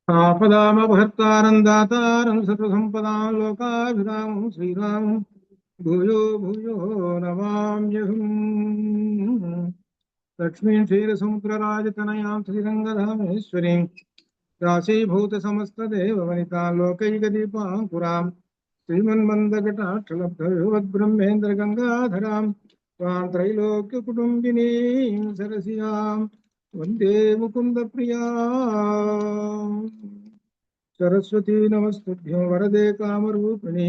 ఆపదామపహర్తారం దాతారం సర్వసంపదాం లోకాభిరామం శ్రీరామం భూయో భూయో నమామ్యహం. లక్ష్మీం క్షీరసముద్రరాజతనయాం శ్రీరంగధామేశ్వరీం రాశీభూత సమస్తదేవవనితాం లోకైకదీపాంకురాం శ్రీమన్మందకటాక్షలబ్ధవిభవద్బ్రహ్మేంద్ర గంగాధరాం త్వాం త్రైలోక్యకుటుంబినీం సరసియాం వందే ముకుంద ప్రియా. సరస్వతీ నమస్తుభ్యం వరదే కామరూపిణి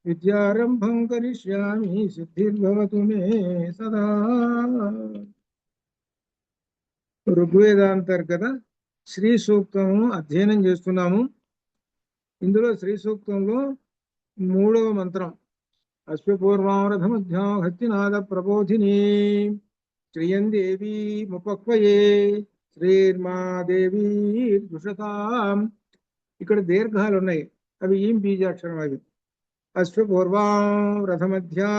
విద్యారంభం కరిష్యామి సిద్ధిర్భవతు మే సదా. ఋగ్వేదాంతర్గత శ్రీ సూక్తం అధ్యయనం చేస్తున్నాము. ఇందులో శ్రీ సూక్తంలో 3వ మంత్రం అశ్వపూర్వారథమధ్యాం హస్తినాద ప్రబోధిని శ్రియందేవీ ముపక్వయే శ్రీర్మాదేవీ దుషతాం. ఇక్కడ దీర్ఘాలు ఉన్నాయి, అవి ఈం బీజాక్షరం. అవి అశ్వపూర్వాం రథమధ్యా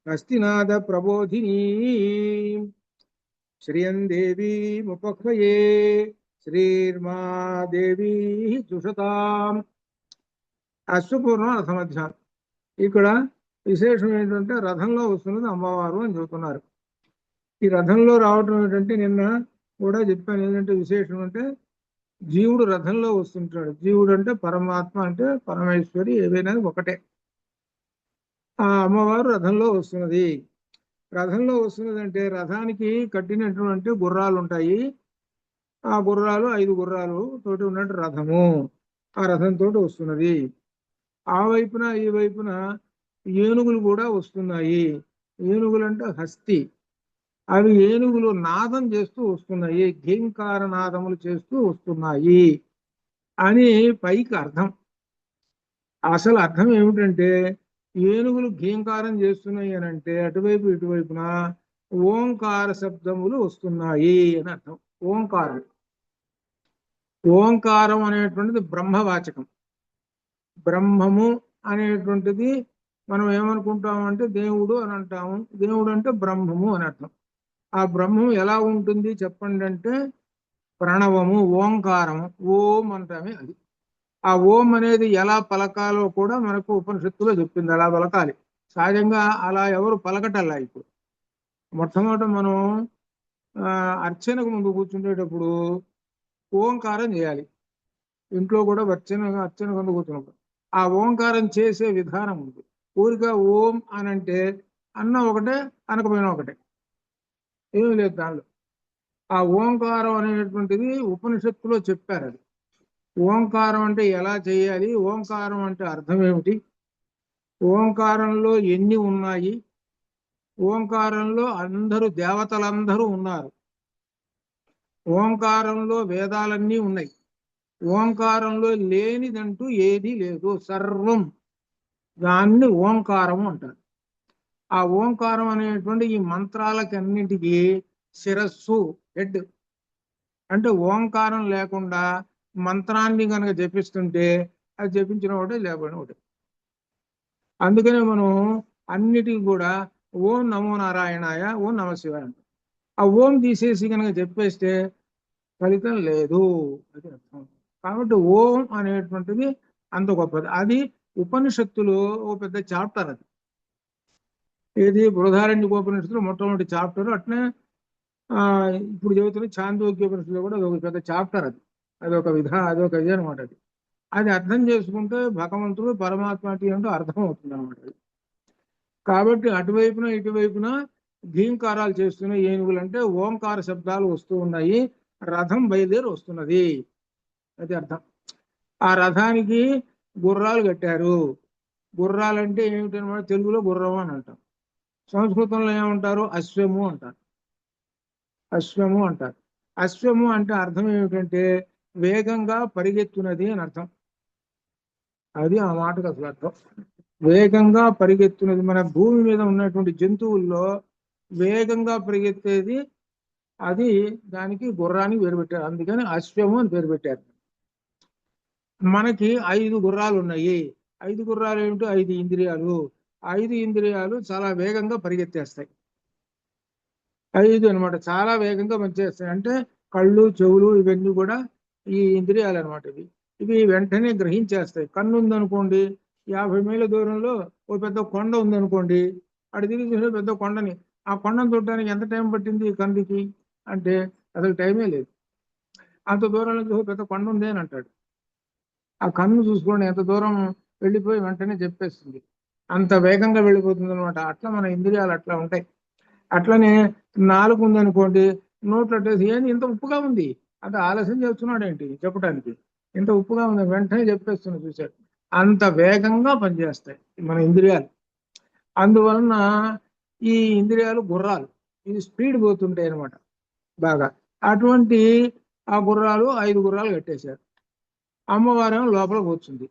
హస్తినాద ప్రబోధిని శ్రియందేవీ ముపక్వయే శ్రీర్మాదేవీ దుషతాం. అశ్వపూర్వం రథమధ్యాం. ఇక్కడ విశేషం ఏంటంటే రథంలో వస్తున్నది అమ్మవారు అని చెబుతున్నారు. ఈ రథంలో రావటం ఏంటంటే నిన్న కూడా చెప్పాను. ఏంటంటే విశేషం అంటే జీవుడు రథంలో వస్తుంటాడు. జీవుడు అంటే పరమాత్మ, అంటే పరమేశ్వరి, ఏవైనా ఒకటే. ఆ అమ్మవారు రథంలో వస్తున్నది. రథంలో వస్తున్నది అంటే రథానికి కట్టినటువంటి గుర్రాలు ఉంటాయి. ఆ గుర్రాలు 5 గుర్రాలు తోటి ఉన్నట్టు రథము. ఆ రథంతో వస్తున్నది. ఆ వైపున ఈ వైపున ఏనుగులు కూడా వస్తున్నాయి. ఏనుగులు అంటే హస్తి. అవి ఏనుగులు నాదం చేస్తూ వస్తున్నాయి, ఘీంకార నాదములు చేస్తూ వస్తున్నాయి అని పైకి అర్థం. అసలు అర్థం ఏమిటంటే ఏనుగులు ఘీంకారం చేస్తున్నాయి అని అంటే అటువైపు ఇటువైపున ఓంకార శబ్దములు వస్తున్నాయి అని అర్థం. ఓంకారం ఓంకారం అనేటువంటిది బ్రహ్మవాచకం. బ్రహ్మము అనేటువంటిది మనం ఏమనుకుంటామంటే దేవుడు అని అంటాము. దేవుడు అంటే బ్రహ్మము అని అర్థం. ఆ బ్రహ్మం ఎలా ఉంటుంది చెప్పండి అంటే ప్రణవము, ఓంకారము. ఓం అంటామే అది. ఆ ఓం అనేది ఎలా పలకాలో కూడా మనకు ఉపనిషత్తులో చెప్పింది, అలా పలకాలి. సహజంగా అలా ఎవరు పలకటల్లా. ఇప్పుడు మొట్టమొదట మనం అర్చనకు ముందు కూర్చుండేటప్పుడు ఓంకారం చేయాలి. ఇంట్లో కూడా అర్చన ముందు కూర్చున్నప్పుడు ఆ ఓంకారం చేసే విధానం ఉంది. ఊరిగా ఓం అని అంటే అన్న ఒకటే, అనకపోయినా ఒకటే, ఏమీ లేదు దానిలో. ఆ ఓంకారం అనేటువంటిది ఉపనిషత్తులో చెప్పారు. అది ఓంకారం అంటే ఎలా చేయాలి, ఓంకారం అంటే అర్థం ఏమిటి, ఓంకారంలో ఎన్ని ఉన్నాయి, ఓంకారంలో అందరూ దేవతలందరూ ఉన్నారు, ఓంకారంలో వేదాలన్నీ ఉన్నాయి, ఓంకారంలో లేనిదంటూ ఏదీ లేదు, సర్వం. దాన్ని ఓంకారం అంటారు. ఆ ఓంకారం అనేటువంటి ఈ మంత్రాలకన్నింటికి శిరస్సు, హెడ్. అంటే ఓంకారం లేకుండా మంత్రాన్ని కనుక జపిస్తుంటే అది జపించిన ఒకటే, లేకపోయినా ఒకటే. అందుకనే మనం అన్నిటికీ కూడా ఓం నమో నారాయణాయ, ఓం నమ శివాయ అంటాం. ఆ ఓం తీసేసి కనుక చెప్పేస్తే ఫలితం లేదు, అది అర్థం. కాబట్టి ఓం అనేటువంటిది అంత గొప్పది. అది ఉపనిషత్తులో ఓ పెద్ద చాప్టర్. అది ఏది బృహదారణ్యకోపనిషత్తులో మొట్టమొదటి చాప్టర్. అట్నే ఇప్పుడు చెబుతున్న చాందోగ్యోపనిషత్తులో కూడా ఒక పెద్ద చాప్టర్. అదొక ఇది అనమాట. అది అది అర్థం చేసుకుంటే భగవంతుడు పరమాత్మ అంటే అర్థం అవుతుంది అనమాట. కాబట్టి అటువైపున ఇటువైపున ఘీంకారాలు చేస్తున్న ఏనుగులు అంటే ఓంకార శబ్దాలు వస్తూ ఉన్నాయి. రథం బయలుదేరి వస్తున్నది, అది అర్థం. ఆ రథానికి గుర్రాలు కట్టారు. గుర్రాలంటే ఏమిటనమాట, తెలుగులో గుర్రం అని అంటాం. సంస్కృతంలో ఏమంటారు, అశ్వము అంటారు. అశ్వము అంటారు. అశ్వము అంటే అర్థం ఏమిటంటే వేగంగా పరిగెత్తున్నది అని అర్థం. అది ఆ మాటకు అసలు అర్థం. వేగంగా పరిగెత్తున్నది. మన భూమి మీద ఉన్నటువంటి జంతువుల్లో వేగంగా పరిగెత్తేది అది. దానికి గుర్రానికి పేరు పెట్టారు, అందుకని అశ్వము అని పేరు పెట్టారు. మనకి 5 గుర్రాలు ఉన్నాయి. 5 గుర్రాలు ఏమిటి, 5 ఇంద్రియాలు. 5 ఇంద్రియాలు చాలా వేగంగా పరిగెత్తేస్తాయి. 5 అనమాట. చాలా వేగంగా పనిచేస్తాయి. అంటే కళ్ళు, చెవులు ఇవన్నీ కూడా ఈ ఇంద్రియాలు అనమాట. ఇవి వెంటనే గ్రహించేస్తాయి. కన్ను ఉందనుకోండి, 50 మైళ్ళ దూరంలో ఓ పెద్ద కొండ ఉందనుకోండి, అటు తిరిగి చూసే పెద్ద కొండని, ఆ కొండను చూడడానికి ఎంత టైం పట్టింది ఈ కన్నుకి అంటే అసలు టైమే లేదు. అంత దూరంలో చూసి పెద్ద కొండ ఉంది అని అంటాడు. ఆ కన్ను చూసుకోండి ఎంత దూరం వెళ్ళిపోయి వెంటనే చెప్పేస్తుంది. అంత వేగంగా వెళ్ళిపోతుంది అనమాట. అట్లా మన ఇంద్రియాలు అట్లా ఉంటాయి. అట్లనే నాలుగు ఉందనుకోండి, నోట్లో టేస్ట్ ఏంది ఇంత ఉప్పుగా ఉంది, అంత ఆలస్యం చేస్తున్నాడు ఏంటి చెప్పడానికి, ఇంత ఉప్పుగా ఉంది వెంటనే చెప్పేస్తుంది చూశారు. అంత వేగంగా పనిచేస్తాయి మన ఇంద్రియాలు. అందువలన ఈ ఇంద్రియాలు గుర్రాలు, ఇది స్పీడ్ పోతుంటాయి అనమాట బాగా. అటువంటి ఆ గుర్రాలు 5 గుర్రాలు కట్టేశారు. అమ్మవారేమో లోపల కూర్చుంది.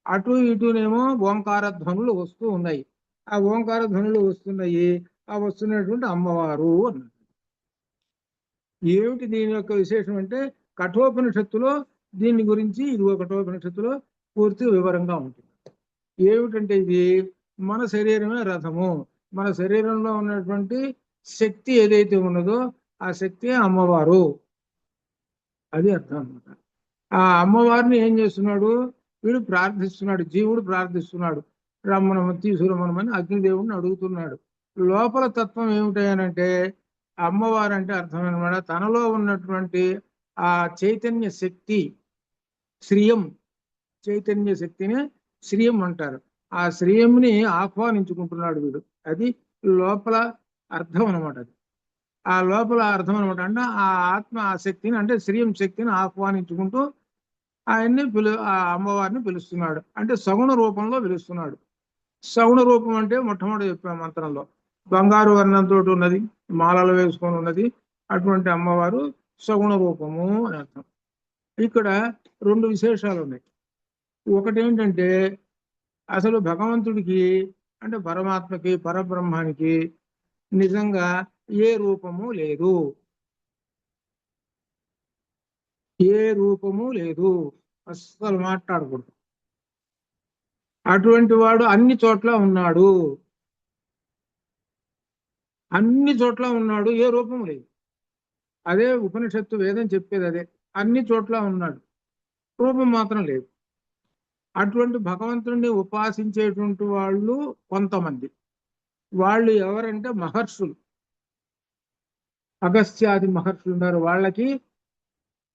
అటు ఇటునేమో ఓంకార ధ్వనులు వస్తూ ఉన్నాయి. ఆ ఓంకార ధ్వనులు వస్తున్నాయి. ఆ వస్తున్నటువంటి అమ్మవారు అన్నారు. ఏమిటి దీని యొక్క విశేషం అంటే కఠోపనిషత్తులో దీని గురించి, ఇది కఠోపనిషత్తులో పూర్తి వివరంగా ఉంటుంది. ఏమిటంటే ఇది మన శరీరమే రథము. మన శరీరంలో ఉన్నటువంటి శక్తి ఏదైతే ఉన్నదో ఆ శక్తి అమ్మవారు, అది అర్థం అన్నమాట. ఆ అమ్మవారిని ఏం చేస్తున్నాడు వీడు ప్రార్థిస్తున్నాడు, జీవుడు ప్రార్థిస్తున్నాడు. రమ్మనమని తీసుకురమ్మనమని అగ్నిదేవుడిని అడుగుతున్నాడు. లోపల తత్వం ఏమిటంటే అమ్మవారు అంటే అర్థం అనమాట, తనలో ఉన్నటువంటి ఆ చైతన్య శక్తి, శ్రియం, చైతన్య శక్తిని శ్రియం అంటారు. ఆ శ్రియంని ఆహ్వానించుకుంటున్నాడు వీడు. అది లోపల అర్థం అనమాట. అది ఆ లోపల అర్థం అనమాట. అంటే ఆ ఆత్మ ఆ శక్తిని అంటే శ్రియం శక్తిని ఆహ్వానించుకుంటూ ఆయన్ని ఆ అమ్మవారిని పిలుస్తున్నాడు. అంటే సగుణ రూపంలో పిలుస్తున్నాడు. సగుణ రూపం అంటే మొట్టమొదటి చెప్పాం మంత్రంలో, బంగారు వర్ణంతో ఉన్నది, మాలలు వేసుకొని ఉన్నది. అటువంటి అమ్మవారు సగుణ రూపము అని అర్థం. ఇక్కడ 2 విశేషాలు ఉన్నాయి. ఒకటి ఏంటంటే అసలు భగవంతుడికి అంటే పరమాత్మకి పరబ్రహ్మానికి నిజంగా ఏ రూపము లేదు, ఏ రూపము లేదు, అస్సలు మాట్లాడకూడదు. అటువంటి వాడు అన్ని చోట్ల ఉన్నాడు, అన్ని చోట్ల ఉన్నాడు, ఏ రూపము లేదు. అదే ఉపనిషత్తు వేదం చెప్పేది అదే, అన్ని చోట్ల ఉన్నాడు, రూపం మాత్రం లేదు. అటువంటి భగవంతుడిని ఉపాసించేటువంటి వాళ్ళు కొంతమంది, వాళ్ళు ఎవరంటే మహర్షులు, అగస్త్యాది మహర్షులు ఉన్నారు. వాళ్ళకి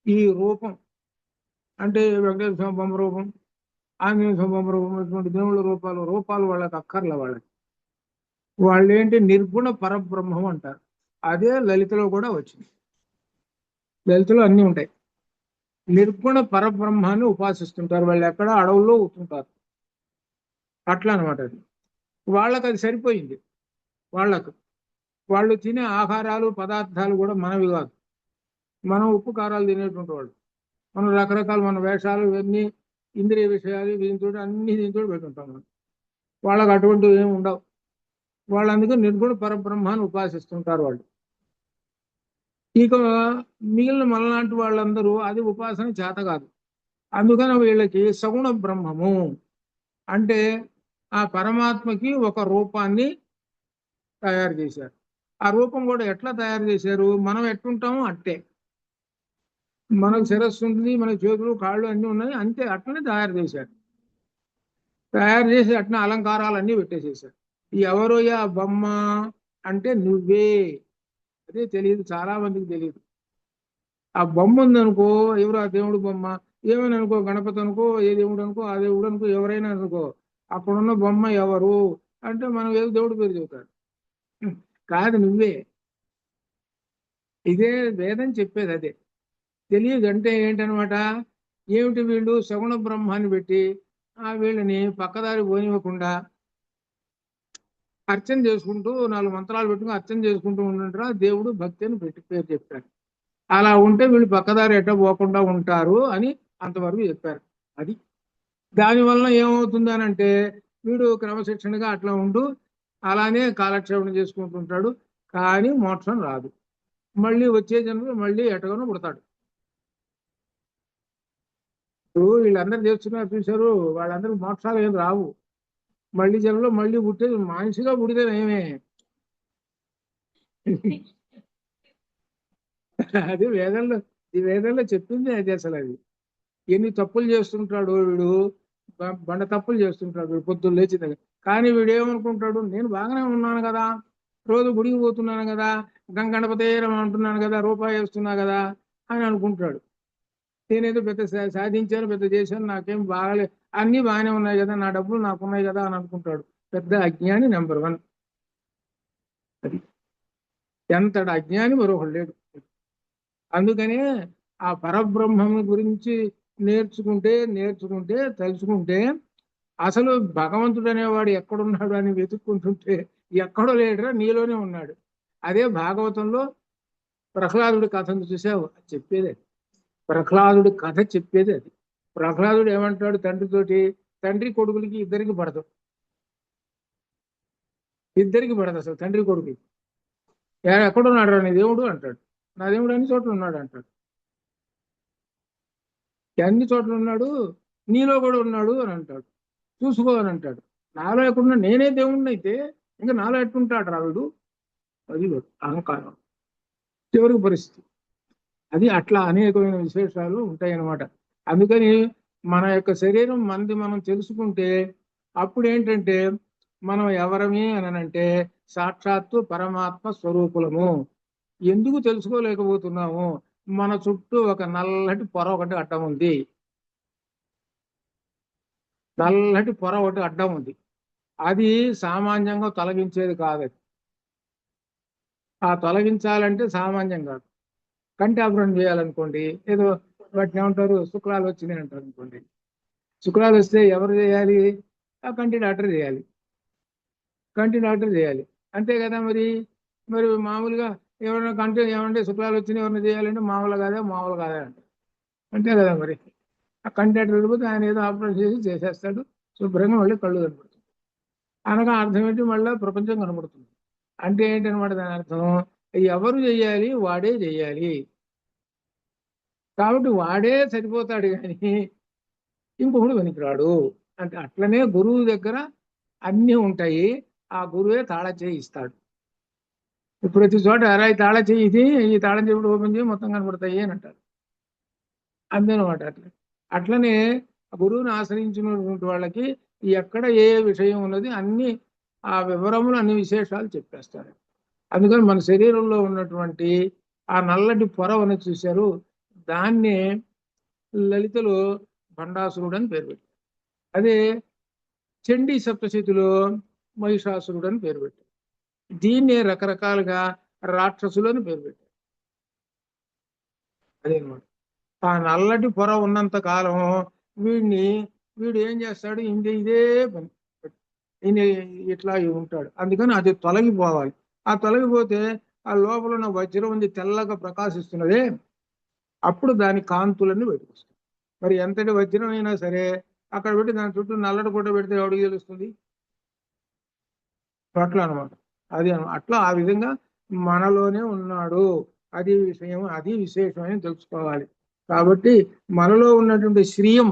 ఈ రూపం అంటే వెంకటేశ్వర స్వామి బొమ్మ రూపం, ఆంజనేయ స్వామి బొమ్మ రూపం, ఇటువంటి దేవుళ్ళ రూపాలు వాళ్ళకి అక్కర్ల. వాళ్ళు ఏంటి నిర్గుణ పరబ్రహ్మం అంటారు. అదే లలితలో కూడా వచ్చింది. లలితలో అన్ని ఉంటాయి. నిర్గుణ పరబ్రహ్మాన్ని ఉపాసిస్తుంటారు. వాళ్ళు ఎక్కడ అడవుల్లో కూర్చుంటారు. అట్లా అనమాట. అది వాళ్ళకి అది సరిపోయింది. వాళ్ళు తినే ఆహారాలు పదార్థాలు కూడా మనవి కాదు. మనం ఉప్పు కారాలు తినేటువంటి వాళ్ళు, మనం రకరకాల మన వేషాలు ఇవన్నీ ఇంద్రియ విషయాలు దీంతో అన్ని దీంతో పెట్టుకుంటాం మనం. వాళ్ళకి అటువంటివి ఏమి ఉండవు. వాళ్ళందుకు నిర్గుణ పరబ్రహ్మాన్ని ఉపాసిస్తుంటారు వాళ్ళు. ఇక మిగిలిన మనలాంటి వాళ్ళందరూ అది ఉపాసన చేత కాదు. అందుకని వీళ్ళకి సగుణ బ్రహ్మము అంటే ఆ పరమాత్మకి ఒక రూపాన్ని తయారు చేశారు. ఆ రూపం కూడా ఎట్లా తయారు చేశారు, మనం ఎట్టుంటామో అట్టే. మనకు శిరస్సు ఉంటుంది, మనకు చేతులు కాళ్ళు అన్నీ ఉన్నాయి, అంతే అట్లనే తయారు చేశారు. తయారు చేసి అట్లా అలంకారాలన్నీ పెట్టేసేసారు. ఎవరోయా బొమ్మ అంటే నువ్వే. అదే తెలియదు, చాలా మందికి తెలియదు. ఆ బొమ్మ ఉందనుకో, ఎవరు ఆ దేవుడు బొమ్మ, ఏమైనా అనుకో, గణపతి అనుకో, ఏ దేవుడు అనుకో, ఆ దేవుడు అనుకో, ఎవరైనా అనుకో, అక్కడున్న బొమ్మ ఎవరు అంటే మనం ఏదో దేవుడి పేరు చెబుతారు. కాదు, నువ్వే. ఇదే వేదం చెప్పేది అదే. తెలియదు అంటే ఏంటనమాట, ఏమిటి వీళ్ళు సగుణ బ్రహ్మాన్ని పెట్టి ఆ వీళ్ళని పక్కదారి పోనివ్వకుండా అర్చన చేసుకుంటూ 4 మంత్రాలు పెట్టుకుని అర్చన చేసుకుంటూ ఉంటుంటారా దేవుడు భక్తి అని పెట్టి పేరు చెప్పారు. అలా ఉంటే వీళ్ళు పక్కదారి ఎట్ట పోకుండా ఉంటారు అని అంతవరకు చెప్పారు. అది దానివల్ల ఏమవుతుంది అని అంటే వీడు క్రమశిక్షణగా అట్లా ఉంటూ అలానే కాలక్షేపం చేసుకుంటుంటాడు, కానీ మోక్షం రాదు. మళ్ళీ వచ్చే జన్మలో మళ్ళీ ఎటగానో పుడతాడు. ఇప్పుడు వీళ్ళందరూ చేస్తున్నారు చూశారు, వాళ్ళందరూ మోక్షాలు ఏం రావు. మళ్ళీ జన్మలో మళ్ళీ పుట్టేది మనిషిగా పుడితే ఏమే. అది వేదంలో, ఈ వేదంలో చెప్పింది అది. అసలు అది ఎన్ని తప్పులు చేస్తుంటాడు వీడు, బండ తప్పులు చేస్తుంటాడు వీడు పొద్దున్న లేచింది. కానీ వీడు ఏమనుకుంటాడు, నేను బాగానే ఉన్నాను కదా, రోజు గుడికి పోతున్నాను కదా, గణపతేరం అంటున్నాను కదా, రూపాయి వేస్తున్నా కదా అని అనుకుంటాడు. నేనేదో పెద్ద సాధించాను, పెద్ద చేశాను, నాకేం బాగాలే, అన్ని బాగానే ఉన్నాయి కదా, నా డబ్బులు నాకున్నాయి కదా అని అనుకుంటాడు. పెద్ద అజ్ఞాని నెంబర్ 1. అది ఎంతటి అజ్ఞాని మరొకడు లేడు. అందుకనే ఆ పరబ్రహ్మం గురించి నేర్చుకుంటే తెలుసుకుంటే అసలు భగవంతుడు అనేవాడు ఎక్కడున్నాడు అని వెతుక్కుంటుంటే ఎక్కడో లేడురా, నీలోనే ఉన్నాడు. అదే భాగవతంలో ప్రహ్లాదుడి కథను చూసావు, చెప్పేదే ప్రహ్లాదుడి కథ చెప్పేది అది. ప్రహ్లాదుడు ఏమంటాడు తండ్రితోటి, తండ్రి కొడుకులకి ఇద్దరికి పడదు అసలు తండ్రి కొడుకు. ఎక్కడున్నాడు రా నీ దేవుడు అంటాడు. నా దేవుడు అన్ని చోట్ల ఉన్నాడు అంటాడు. అన్ని చోట్ల ఉన్నాడు, నీలో కూడా ఉన్నాడు అని అంటాడు. చూసుకో అని అంటాడు. నాలో ఎక్కడున్నా, నేనే దేవుణ్ణి అయితే ఇంకా నాలో ఎట్టుంటాడు రావుడు. అది అహంకారం చివరికి పరిస్థితి. అది అట్లా అనేకమైన విశేషాలు ఉంటాయన్నమాట. అందుకని మన యొక్క శరీరం మనది మనం తెలుసుకుంటే అప్పుడు ఏంటంటే మనం ఎవరమే అనంటే సాక్షాత్తు పరమాత్మ స్వరూపులము. ఎందుకు తెలుసుకోలేకపోతున్నాము, మన చుట్టూ ఒక నల్లటి పొర ఒకటి అడ్డం ఉంది. నల్లటి పొర ఒకటి అడ్డం ఉంది. అది సామాన్యంగా తొలగించేది కాదు. ఆ తొలగించాలంటే సామాన్యం కాదు. కంటి ఆపరేషన్ చేయాలనుకోండి, ఏదో వాటిని ఏమంటారు, శుక్లాలు వచ్చినాయి అంటారు అనుకోండి. శుక్లాలు వస్తే ఎవరు చేయాలి? ఆ కంటి డాక్టర్ చేయాలి. అంతే కదా. మరి మామూలుగా ఎవరైనా కంటి ఏమంటే శుక్లాలు వచ్చినాయి ఎవరైనా చేయాలంటే మామూలు కాదా అంటారు. అంతే కదా. మరి ఆ కంటి డాక్టర్ వెళ్ళిపోతే ఆయన ఏదో ఆపరేషన్ చేసేస్తాడు, శుభ్రంగా మళ్ళీ కళ్ళు కనబడుతుంది. అనగా అర్థం ఏంటి, మళ్ళీ ప్రపంచం కనబడుతుంది. అంటే ఏంటనమాట దాని అర్థం, ఎవరు చెయ్యాలి? వాడే చెయ్యాలి. కాబట్టి వాడే సరిపోతాడు కానీ ఇంకొకడు వెనుకరాడు. అంటే అట్లనే గురువు దగ్గర అన్నీ ఉంటాయి, ఆ గురువే తాళ చేయి ఇస్తాడు. ప్రతి చోట అరాయి తాళ చేయి ఇది, ఈ తాళం చెప్పుడు ఓపెన్ చేయి మొత్తం కనబడతాయి అని అంటారు. అంతేనమాట. అట్లనే గురువుని ఆశ్రయించినటువంటి వాళ్ళకి ఎక్కడ ఏ విషయం ఉన్నది అన్ని ఆ వివరములు అన్ని విశేషాలు చెప్పేస్తారు. అందుకని మన శరీరంలో ఉన్నటువంటి ఆ నల్లటి పొర అని చూశారు, దాన్ని లలితలో భండాసురుడు అని పేరు పెట్టారు. అదే చండీ సప్తశతిలో మహిషాసురుడు అని పేరు పెట్టారు. దీన్నే రకరకాలుగా రాక్షసులు అని పేరు పెట్టారు. అదేనమాట. ఆ నల్లటి పొర ఉన్నంత కాలం వీడు ఏం చేస్తాడు, ఇదే పని, ఇట్లా ఉంటాడు. అందుకని అది తొలగిపోవాలి. ఆ తొలగిపోతే ఆ లోపల ఉన్న వజ్రం ఉంది, తెల్లగా ప్రకాశిస్తున్నదే, అప్పుడు దాని కాంతులన్నీ బయటకు వస్తాయి. మరి ఎంతటి వజ్రం అయినా సరే అక్కడ పెట్టి దాని చుట్టూ నల్లటి గుడ్డ పెడితే ఎవడికి తెలుస్తుంది? అట్లా అనమాట. అది అట్లా ఆ విధంగా మనలోనే ఉన్నాడు. అది విషయం, అది విశేషమని తెలుసుకోవాలి. కాబట్టి మనలో ఉన్నటువంటి శ్రీయం,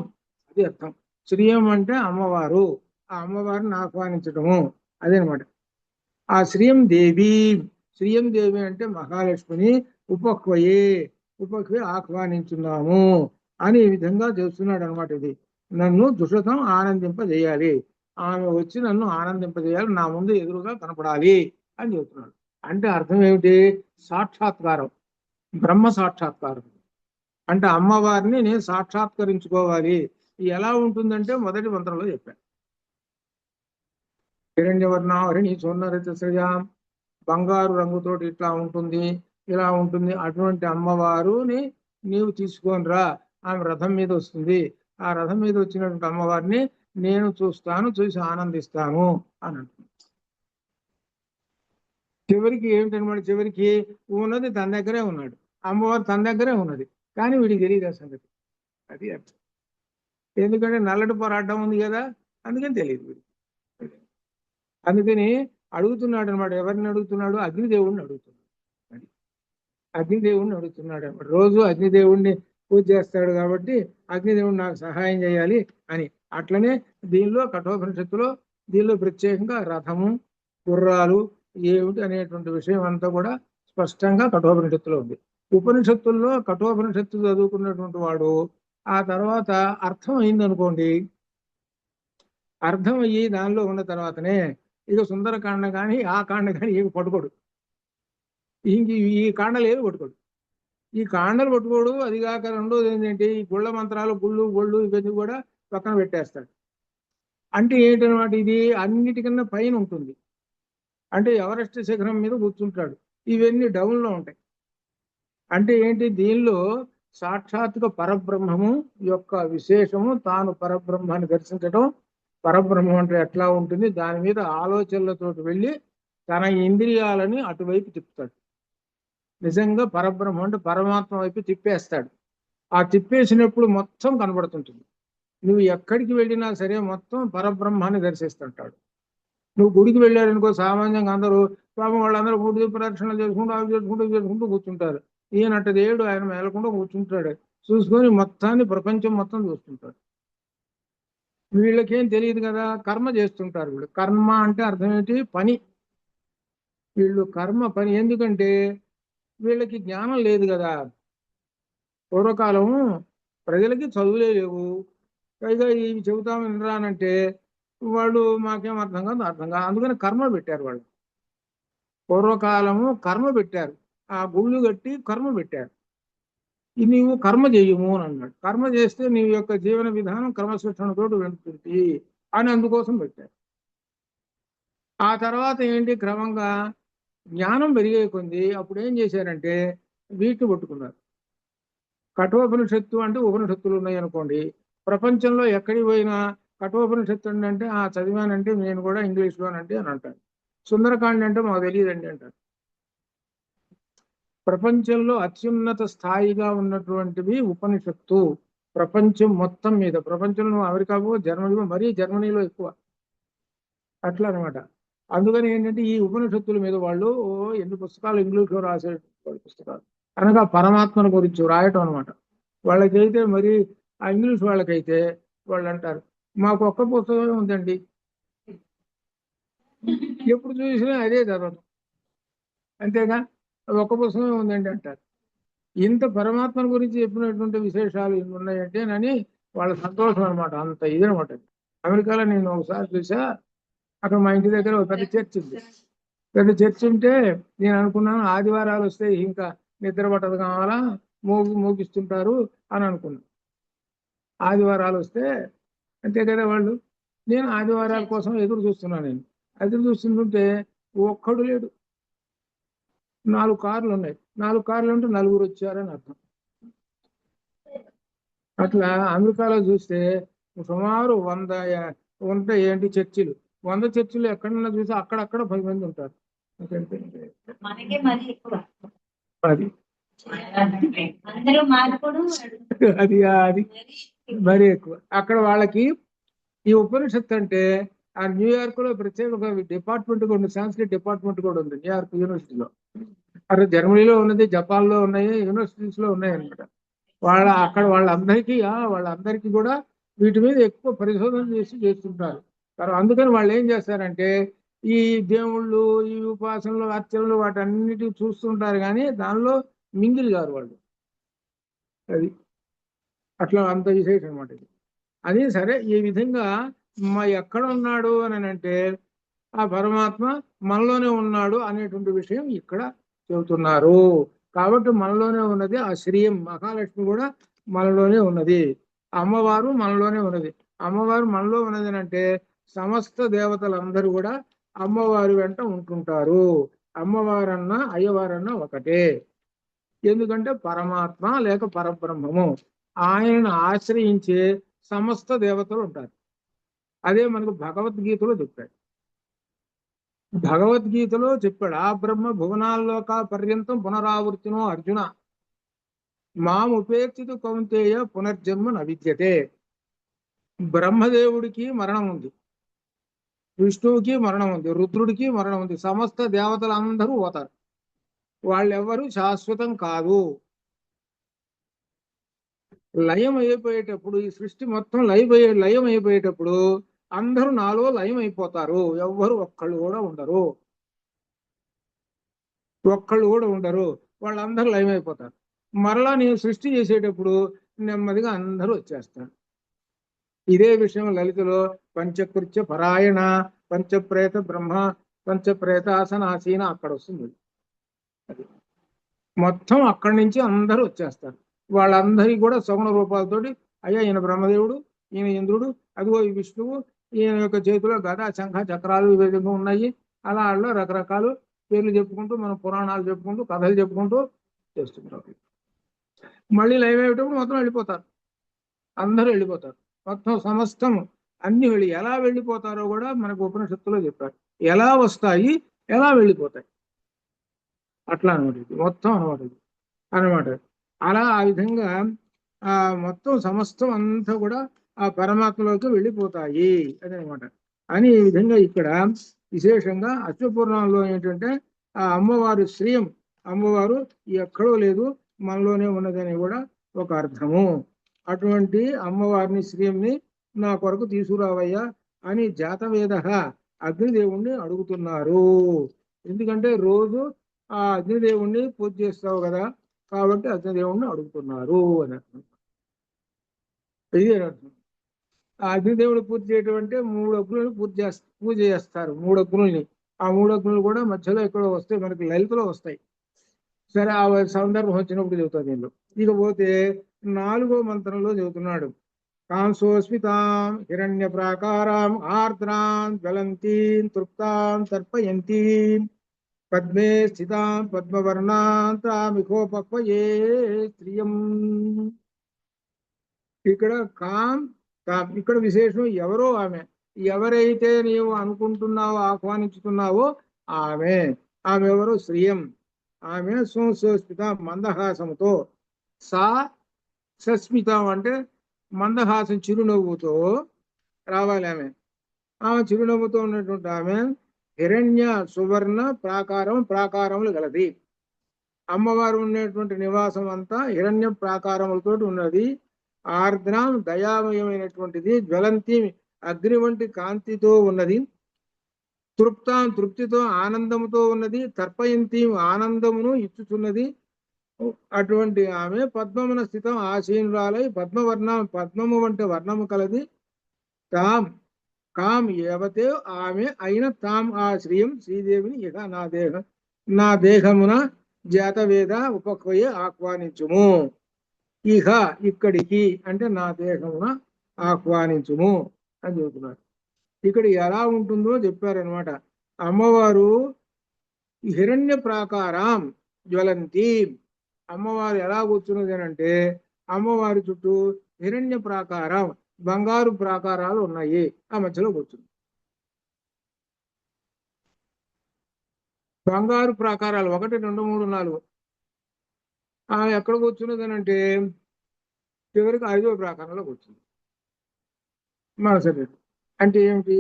అది అర్థం. శ్రీయం అంటే అమ్మవారు, ఆ అమ్మవారిని ఆహ్వానించడము, అదేనమాట. ఆ శ్రీయం దేవి అంటే మహాలక్ష్మిని ఉపక్వయే ఆహ్వానించున్నాము అని ఈ విధంగా చేస్తున్నాడు అనమాట. ఇది నన్ను దుషతం ఆనందింపజేయాలి, ఆమె వచ్చి నన్ను ఆనందింపజేయాలి, నా ముందు ఎదురుగా కనపడాలి అని చెబుతున్నాడు. అంటే అర్థం ఏమిటి? సాక్షాత్కారం, బ్రహ్మ సాక్షాత్కారం. అంటే అమ్మవారిని నేను సాక్షాత్కరించుకోవాలి. ఎలా ఉంటుందంటే మొదటి మంత్రంలో చెప్పాను. హిరణ్యవర్ణావరిణి సౌందర్యశ్రయాం, బంగారు రంగుతోటి ఇట్లా ఉంటుంది, ఇలా ఉంటుంది. అటువంటి అమ్మవారుని నీవు తీసుకొని రా, ఆమె రథం మీద వస్తుంది. ఆ రథం మీద వచ్చినటువంటి అమ్మవారిని నేను చూస్తాను, చూసి ఆనందిస్తాను అని అంటుంది. చివరికి ఏమిటనమాట, చివరికి ఉన్నది తన దగ్గరే ఉన్నాడు, అమ్మవారు తన దగ్గరే ఉన్నది, కానీ వీడికి తెలియదు ఆ సంగతి. అది అర్థం. ఎందుకంటే నల్లటి పోరాటం ఉంది కదా, అందుకని తెలియదు వీడికి. అందుకని అడుగుతున్నాడు అనమాట. ఎవరిని అడుగుతున్నాడు? అగ్నిదేవుడిని అడుగుతున్నాడు. అగ్నిదేవుడిని అడుగుతున్నాడు అనమాట. రోజు అగ్నిదేవుడిని పూజ చేస్తాడు కాబట్టి అగ్నిదేవుడు నాకు సహాయం చేయాలి అని. అట్లనే దీనిలో కఠోపనిషత్తులో దీనిలో ప్రత్యేకంగా రథము, గుర్రాలు ఏమిటి అనేటువంటి విషయం అంతా కూడా స్పష్టంగా కఠోపనిషత్తులో ఉంది. ఉపనిషత్తుల్లో కఠోపనిషత్తు చదువుకున్నటువంటి వాడు ఆ తర్వాత అర్థం అయిందనుకోండి, అర్థం అయ్యి దానిలో ఉన్న తర్వాతనే ఇక సుందరకాండ కానీ ఆ కాండ కానీ ఏమి పట్టుకోడు, ఇంక ఈ కాండలు ఏమి పట్టుకోడు. ఈ కాండలు పట్టుకోడు. అది కాక రెండోది ఏంటంటే ఈ గుళ్ళ మంత్రాలు, గొళ్ళు ఇవన్నీ కూడా పక్కన పెట్టేస్తాడు. అంటే ఏంటనమాట, ఇది అన్నిటికన్నా పైన ఉంటుంది. అంటే ఎవరెస్ట్ శిఖరం మీద కూర్చుంటాడు. ఇవన్నీ డౌన్లో ఉంటాయి. అంటే ఏంటి, దీనిలో సాక్షాత్తుగా పరబ్రహ్మము యొక్క విశేషము, తాను పరబ్రహ్మాన్ని దర్శించడం. పరబ్రహ్మం అంటే ఎట్లా ఉంటుంది, దాని మీద ఆలోచనలతో వెళ్ళి తన ఇంద్రియాలని అటువైపు తిప్పుతాడు. నిజంగా పరబ్రహ్మం అంటే పరమాత్మ వైపు తిప్పేస్తాడు. ఆ తిప్పేసినప్పుడు మొత్తం కనబడుతుంటుంది. నువ్వు ఎక్కడికి వెళ్ళినా సరే మొత్తం పరబ్రహ్మాన్ని దర్శిస్తుంటాడు. నువ్వు గుడికి వెళ్ళారనుకో, సామాన్యంగా అందరూ పాపం వాళ్ళందరూ గుడి ప్రదక్షిణలు చేసుకుంటూ అవి చేసుకుంటూ కూర్చుంటారు. ఈయనట్టు దేవుడు ఆయన మేలకుండా కూర్చుంటాడు. చూసుకొని మొత్తాన్ని ప్రపంచం మొత్తం చూస్తుంటాడు. వీళ్ళకేం తెలియదు కదా, కర్మ చేస్తుంటారు. వీళ్ళు కర్మ అంటే అర్థం ఏంటి, పని. వీళ్ళు కర్మ పని. ఎందుకంటే వీళ్ళకి జ్ఞానం లేదు కదా. పూర్వకాలం ప్రజలకి చదువులే లేవు, పైగా ఇవి చెబుతాము వినరానంటే వాళ్ళు మాకేం అర్థం కాదు, అందుకని కర్మ పెట్టారు వాళ్ళు. పూర్వకాలము కర్మ పెట్టారు, ఆ గుళ్ళు కట్టి కర్మ పెట్టారు. ఇది నీవు కర్మ చేయము అని అన్నాడు. కర్మ చేస్తే నీ యొక్క జీవన విధానం క్రమశిక్షణతో వెళ్తుంది అని అందుకోసం పెట్టారు. ఆ తర్వాత ఏంటి, క్రమంగా జ్ఞానం పెరిగే కొంది అప్పుడు ఏం చేశారంటే వీటిని పట్టుకున్నారు. కఠోపనిషత్తు అంటే ఉపనిషత్తులు ఉన్నాయి అనుకోండి, ప్రపంచంలో ఎక్కడికి పోయినా కఠోపనిషత్తు అంటే చదివానంటే నేను కూడా ఇంగ్లీష్లోనంటే అని అంటాను. సుందరకాండ అంటే మాకు తెలియదండి అంటారు. ప్రపంచంలో అత్యున్నత స్థాయిగా ఉన్నటువంటివి ఉపనిషత్తు. ప్రపంచం మొత్తం మీద, ప్రపంచంలో అమెరికాకు, జర్మనీలో, మరీ జర్మనీలో ఎక్కువ అట్లా అనమాట. అందుకని ఏంటంటే ఈ ఉపనిషత్తుల మీద వాళ్ళు ఎన్ని పుస్తకాలు ఇంగ్లీష్లో రాసే పుస్తకాలు అనగా పరమాత్మను గురించి రాయటం అనమాట. వాళ్ళకైతే మరి ఆ ఇంగ్లీష్ వాళ్ళకైతే వాళ్ళు అంటారు, మాకు ఒక్క పుస్తకమే ఉందండి, ఎప్పుడు చూసినా అదే చదవడం, అంతేగా ఒక్క పుస్తకమే ఉందండి అంటారు. ఇంత పరమాత్మను గురించి చెప్పినటువంటి విశేషాలు ఇన్ని ఉన్నాయంటే అని వాళ్ళ సంతోషం అనమాట. అంత ఇదనమాట. అమెరికాలో నేను ఒకసారి చూసా, అక్కడ మా ఇంటి దగ్గర ఒక పెద్ద చర్చ్ ఉంది. పెద్ద చర్చ్ ఉంటే నేను అనుకున్నాను ఆదివారాలు వస్తే ఇంకా నిద్ర పట్టదు కావాలా, మోగిస్తుంటారు అని అనుకున్నాను. ఆదివారాలు వస్తే అంతే కదా వాళ్ళు. నేను ఆదివారాల కోసం ఎదురు చూస్తున్నాను. నేను ఎదురు చూస్తుంటే ఒక్కడు లేడు. 4 కార్లు ఉన్నాయి. 4 కార్లు ఉంటే 4 వచ్చారని అర్థం. అట్లా అమెరికాలో చూస్తే సుమారు 100 ఉంటాయి ఏంటి చర్చిలు. 100 చర్చిలు ఎక్కడన్నా చూస్తే అక్కడక్కడ 10 మంది ఉంటారు. అది అది అది మరీ ఎక్కువ. అక్కడ వాళ్ళకి ఈ ఉపనిషత్తు అంటే ఆ న్యూయార్క్ లో ప్రత్యేక డిపార్ట్మెంట్ కూడా ఉంది, సాంస్క్రిట్ డిపార్ట్మెంట్ కూడా ఉంది న్యూయార్క్ యూనివర్సిటీలో. అక్కడ జర్మనీలో ఉన్నది, జపాన్ లో ఉన్నాయి, యూనివర్సిటీస్ లో ఉన్నాయి అనమాట. అక్కడ వాళ్ళందరికీ కూడా వీటి మీద ఎక్కువ పరిశోధన చేస్తుంటారు. అందుకని వాళ్ళు ఏం చేస్తారంటే ఈ దేవుళ్ళు, ఈ ఉపాసనలు, అర్చనలు వాటన్నిటి చూస్తుంటారు, కానీ దానిలో మింగిల్ గారు వాళ్ళు. అది అట్లా అంత విశేషం అనమాట ఇది. అది సరే. ఈ విధంగా ఎక్కడ ఉన్నాడు అని అంటే ఆ పరమాత్మ మనలోనే ఉన్నాడు అనేటువంటి విషయం ఇక్కడ చెబుతున్నారు. కాబట్టి మనలోనే ఉన్నది ఆ శ్రీయం, మహాలక్ష్మి కూడా మనలోనే ఉన్నది, అమ్మవారు మనలోనే ఉన్నది. అమ్మవారు మనలో ఉన్నది అంటే సమస్త దేవతలందరూ కూడా అమ్మవారి వెంట ఉంటుంటారు. అమ్మవారన్నా అయ్యవారన్నా ఒకటే. ఎందుకంటే పరమాత్మ లేక పరబ్రహ్మము, ఆయనను ఆశ్రయించే సమస్త దేవతలు ఉంటారు. అదే మనకు భగవద్గీతలో చెప్పాడు. భగవద్గీతలో చెప్పాడు, ఆ బ్రహ్మ భువనాల్లోక పర్యంతం పునరావృత్తినో అర్జున మాముపేక్షితు కౌంతేయ పునర్జన్మ నవిద్యతే. బ్రహ్మదేవుడికి మరణం ఉంది, విష్ణువుకి మరణం ఉంది, రుద్రుడికి మరణం ఉంది, సమస్త దేవతలందరూ పోతారు. వాళ్ళెవ్వరూ శాశ్వతం కాదు. లయం అయిపోయేటప్పుడు, ఈ సృష్టి మొత్తం లయం అయిపోయేటప్పుడు అందరూ నాలో లయం అయిపోతారు. ఎవ్వరు ఒక్కళ్ళు కూడా ఉండరు. వాళ్ళందరూ లయం అయిపోతారు. మరలా నేను సృష్టి చేసేటప్పుడు నెమ్మదిగా అందరూ వచ్చేస్తారు. ఇదే విషయం లలితలో పంచకృత్య పరాయణ, పంచప్రేత బ్రహ్మ, పంచప్రేతాసనాసీన అక్కడ వస్తుంది. మొత్తం అక్కడి నుంచి అందరూ వచ్చేస్తారు. వాళ్ళందరికీ కూడా సగుణ రూపాలతోటి, అయ్యా ఈయన బ్రహ్మదేవుడు, ఈయన ఇంద్రుడు, అదిగో ఈ విష్ణువు, ఈయన యొక్క చేతిలో గద శంఖ చక్రాలు ఈ విధంగా ఉన్నాయి. అలా అలా రకరకాలు పేర్లు చెప్పుకుంటూ మనం పురాణాలు చెప్పుకుంటూ కథలు చెప్పుకుంటూ చేస్తున్నారు. మళ్ళీ లైవ్ అయ్యేటప్పుడు మొత్తం వెళ్ళిపోతారు, అందరూ వెళ్ళిపోతారు. మొత్తం సమస్తం అన్ని ఎలా వెళ్ళిపోతారో కూడా మనకు ఉపనిషత్తులో చెప్పారు. ఎలా వస్తాయి, ఎలా వెళ్ళిపోతాయి, అట్లా అనమాట. ఇది మొత్తం అనమాట. అలా ఆ విధంగా ఆ మొత్తం సమస్తం అంతా కూడా ఆ పరమాత్మలోకి వెళ్ళిపోతాయి అదనమాట. అని ఈ విధంగా ఇక్కడ విశేషంగా అశ్వపురాణంలో ఏంటంటే ఆ అమ్మవారు శ్రీయం, అమ్మవారు ఎక్కడో లేదు మనలోనే ఉన్నదని కూడా ఒక అర్థము. అటువంటి అమ్మవారిని శ్రీయంని నా కొరకు తీసుకురావయ్యా అని జాతవేద అగ్నిదేవుణ్ణి అడుగుతున్నారు. ఎందుకంటే రోజు ఆ అగ్నిదేవుణ్ణి పూజ చేస్తావు కదా, కాబట్టి అగ్నిదేవుణ్ణి అడుగుతున్నారు అని అర్థం. ఇది అర్థం. ఆ అగ్నిదేవుడు పూజ చేయటం అంటే 3 అగ్నులను పూజ చేస్తారు. 3 అగ్నుల్ని. ఆ 3 అగ్నులు కూడా మధ్యలో ఎక్కడో వస్తాయి, మనకి లలితలో వస్తాయి. సరే ఆ సందర్భం వచ్చినప్పుడు చెబుతాను దీనిలో. ఇకపోతే 4వ మంత్రంలో చెబుతున్నాడు. కాంసోస్మితాం హిరణ్య ప్రాకారాం ఆర్ద్రాం జ్వలంతీం తృప్తాం తర్పయంతీం పద్మే స్థితాం పద్మవర్ణాం తామికోపక్వయే శ్రియం. ఇక్కడ ఇక్కడ విశేషం ఎవరో ఆమె, ఎవరైతే నీవు అనుకుంటున్నావో ఆహ్వానించుతున్నావో ఆమె ఎవరు? శ్రియం. ఆమె సుస్మిత మందహాసముతో, సస్మితం అంటే మందహాసం చిరునవ్వుతో రావాలి ఆమె. ఆమె చిరునవ్వుతో ఉన్నటువంటి ఆమె హిరణ్య సువర్ణ ప్రాకారములు గలది. అమ్మవారు ఉండేటువంటి నివాసం అంతా హిరణ్య ప్రాకారములతో ఉన్నది. ఆర్ద్రాం దయామయమైనటువంటిది. జ్వలంతి అగ్ని వంటి కాంతితో ఉన్నది. తృప్తాం తృప్తితో ఆనందముతో ఉన్నది. తర్పయంతి ఆనందమును ఇచ్చుచున్నది. అటువంటి ఆమె పద్మమున స్థితం ఆసీనురాలై పద్మము వంటి వర్ణము కలది. కాం ఏవతే ఆమె అయిన తాం ఆ శ్రీయం శ్రీదేవిని ఇక నా దేహమున జాతవేద ఉపక్వయే ఆహ్వానించుము. ఇహ ఇక్కడికి అంటే నా దేహమున ఆహ్వానించుము అని చెబుతున్నారు. ఇక్కడ ఎలా ఉంటుందో చెప్పారనమాట. అమ్మవారు హిరణ్య ప్రాకారం జ్వలంతి. అమ్మవారు ఎలా కూర్చున్నది అని అంటే అమ్మవారి చుట్టూ హిరణ్య ప్రాకారం బంగారు ప్రాకారాలు ఉన్నాయి. ఆ మధ్యలో కూర్చుంది. బంగారు ప్రాకారాలు 1 2 3 4. ఆమె ఎక్కడ కూర్చున్నది అని అంటే చివరికి 5వ ప్రాకారంలో కూర్చుంది. మనసరి అంటే ఏమిటి?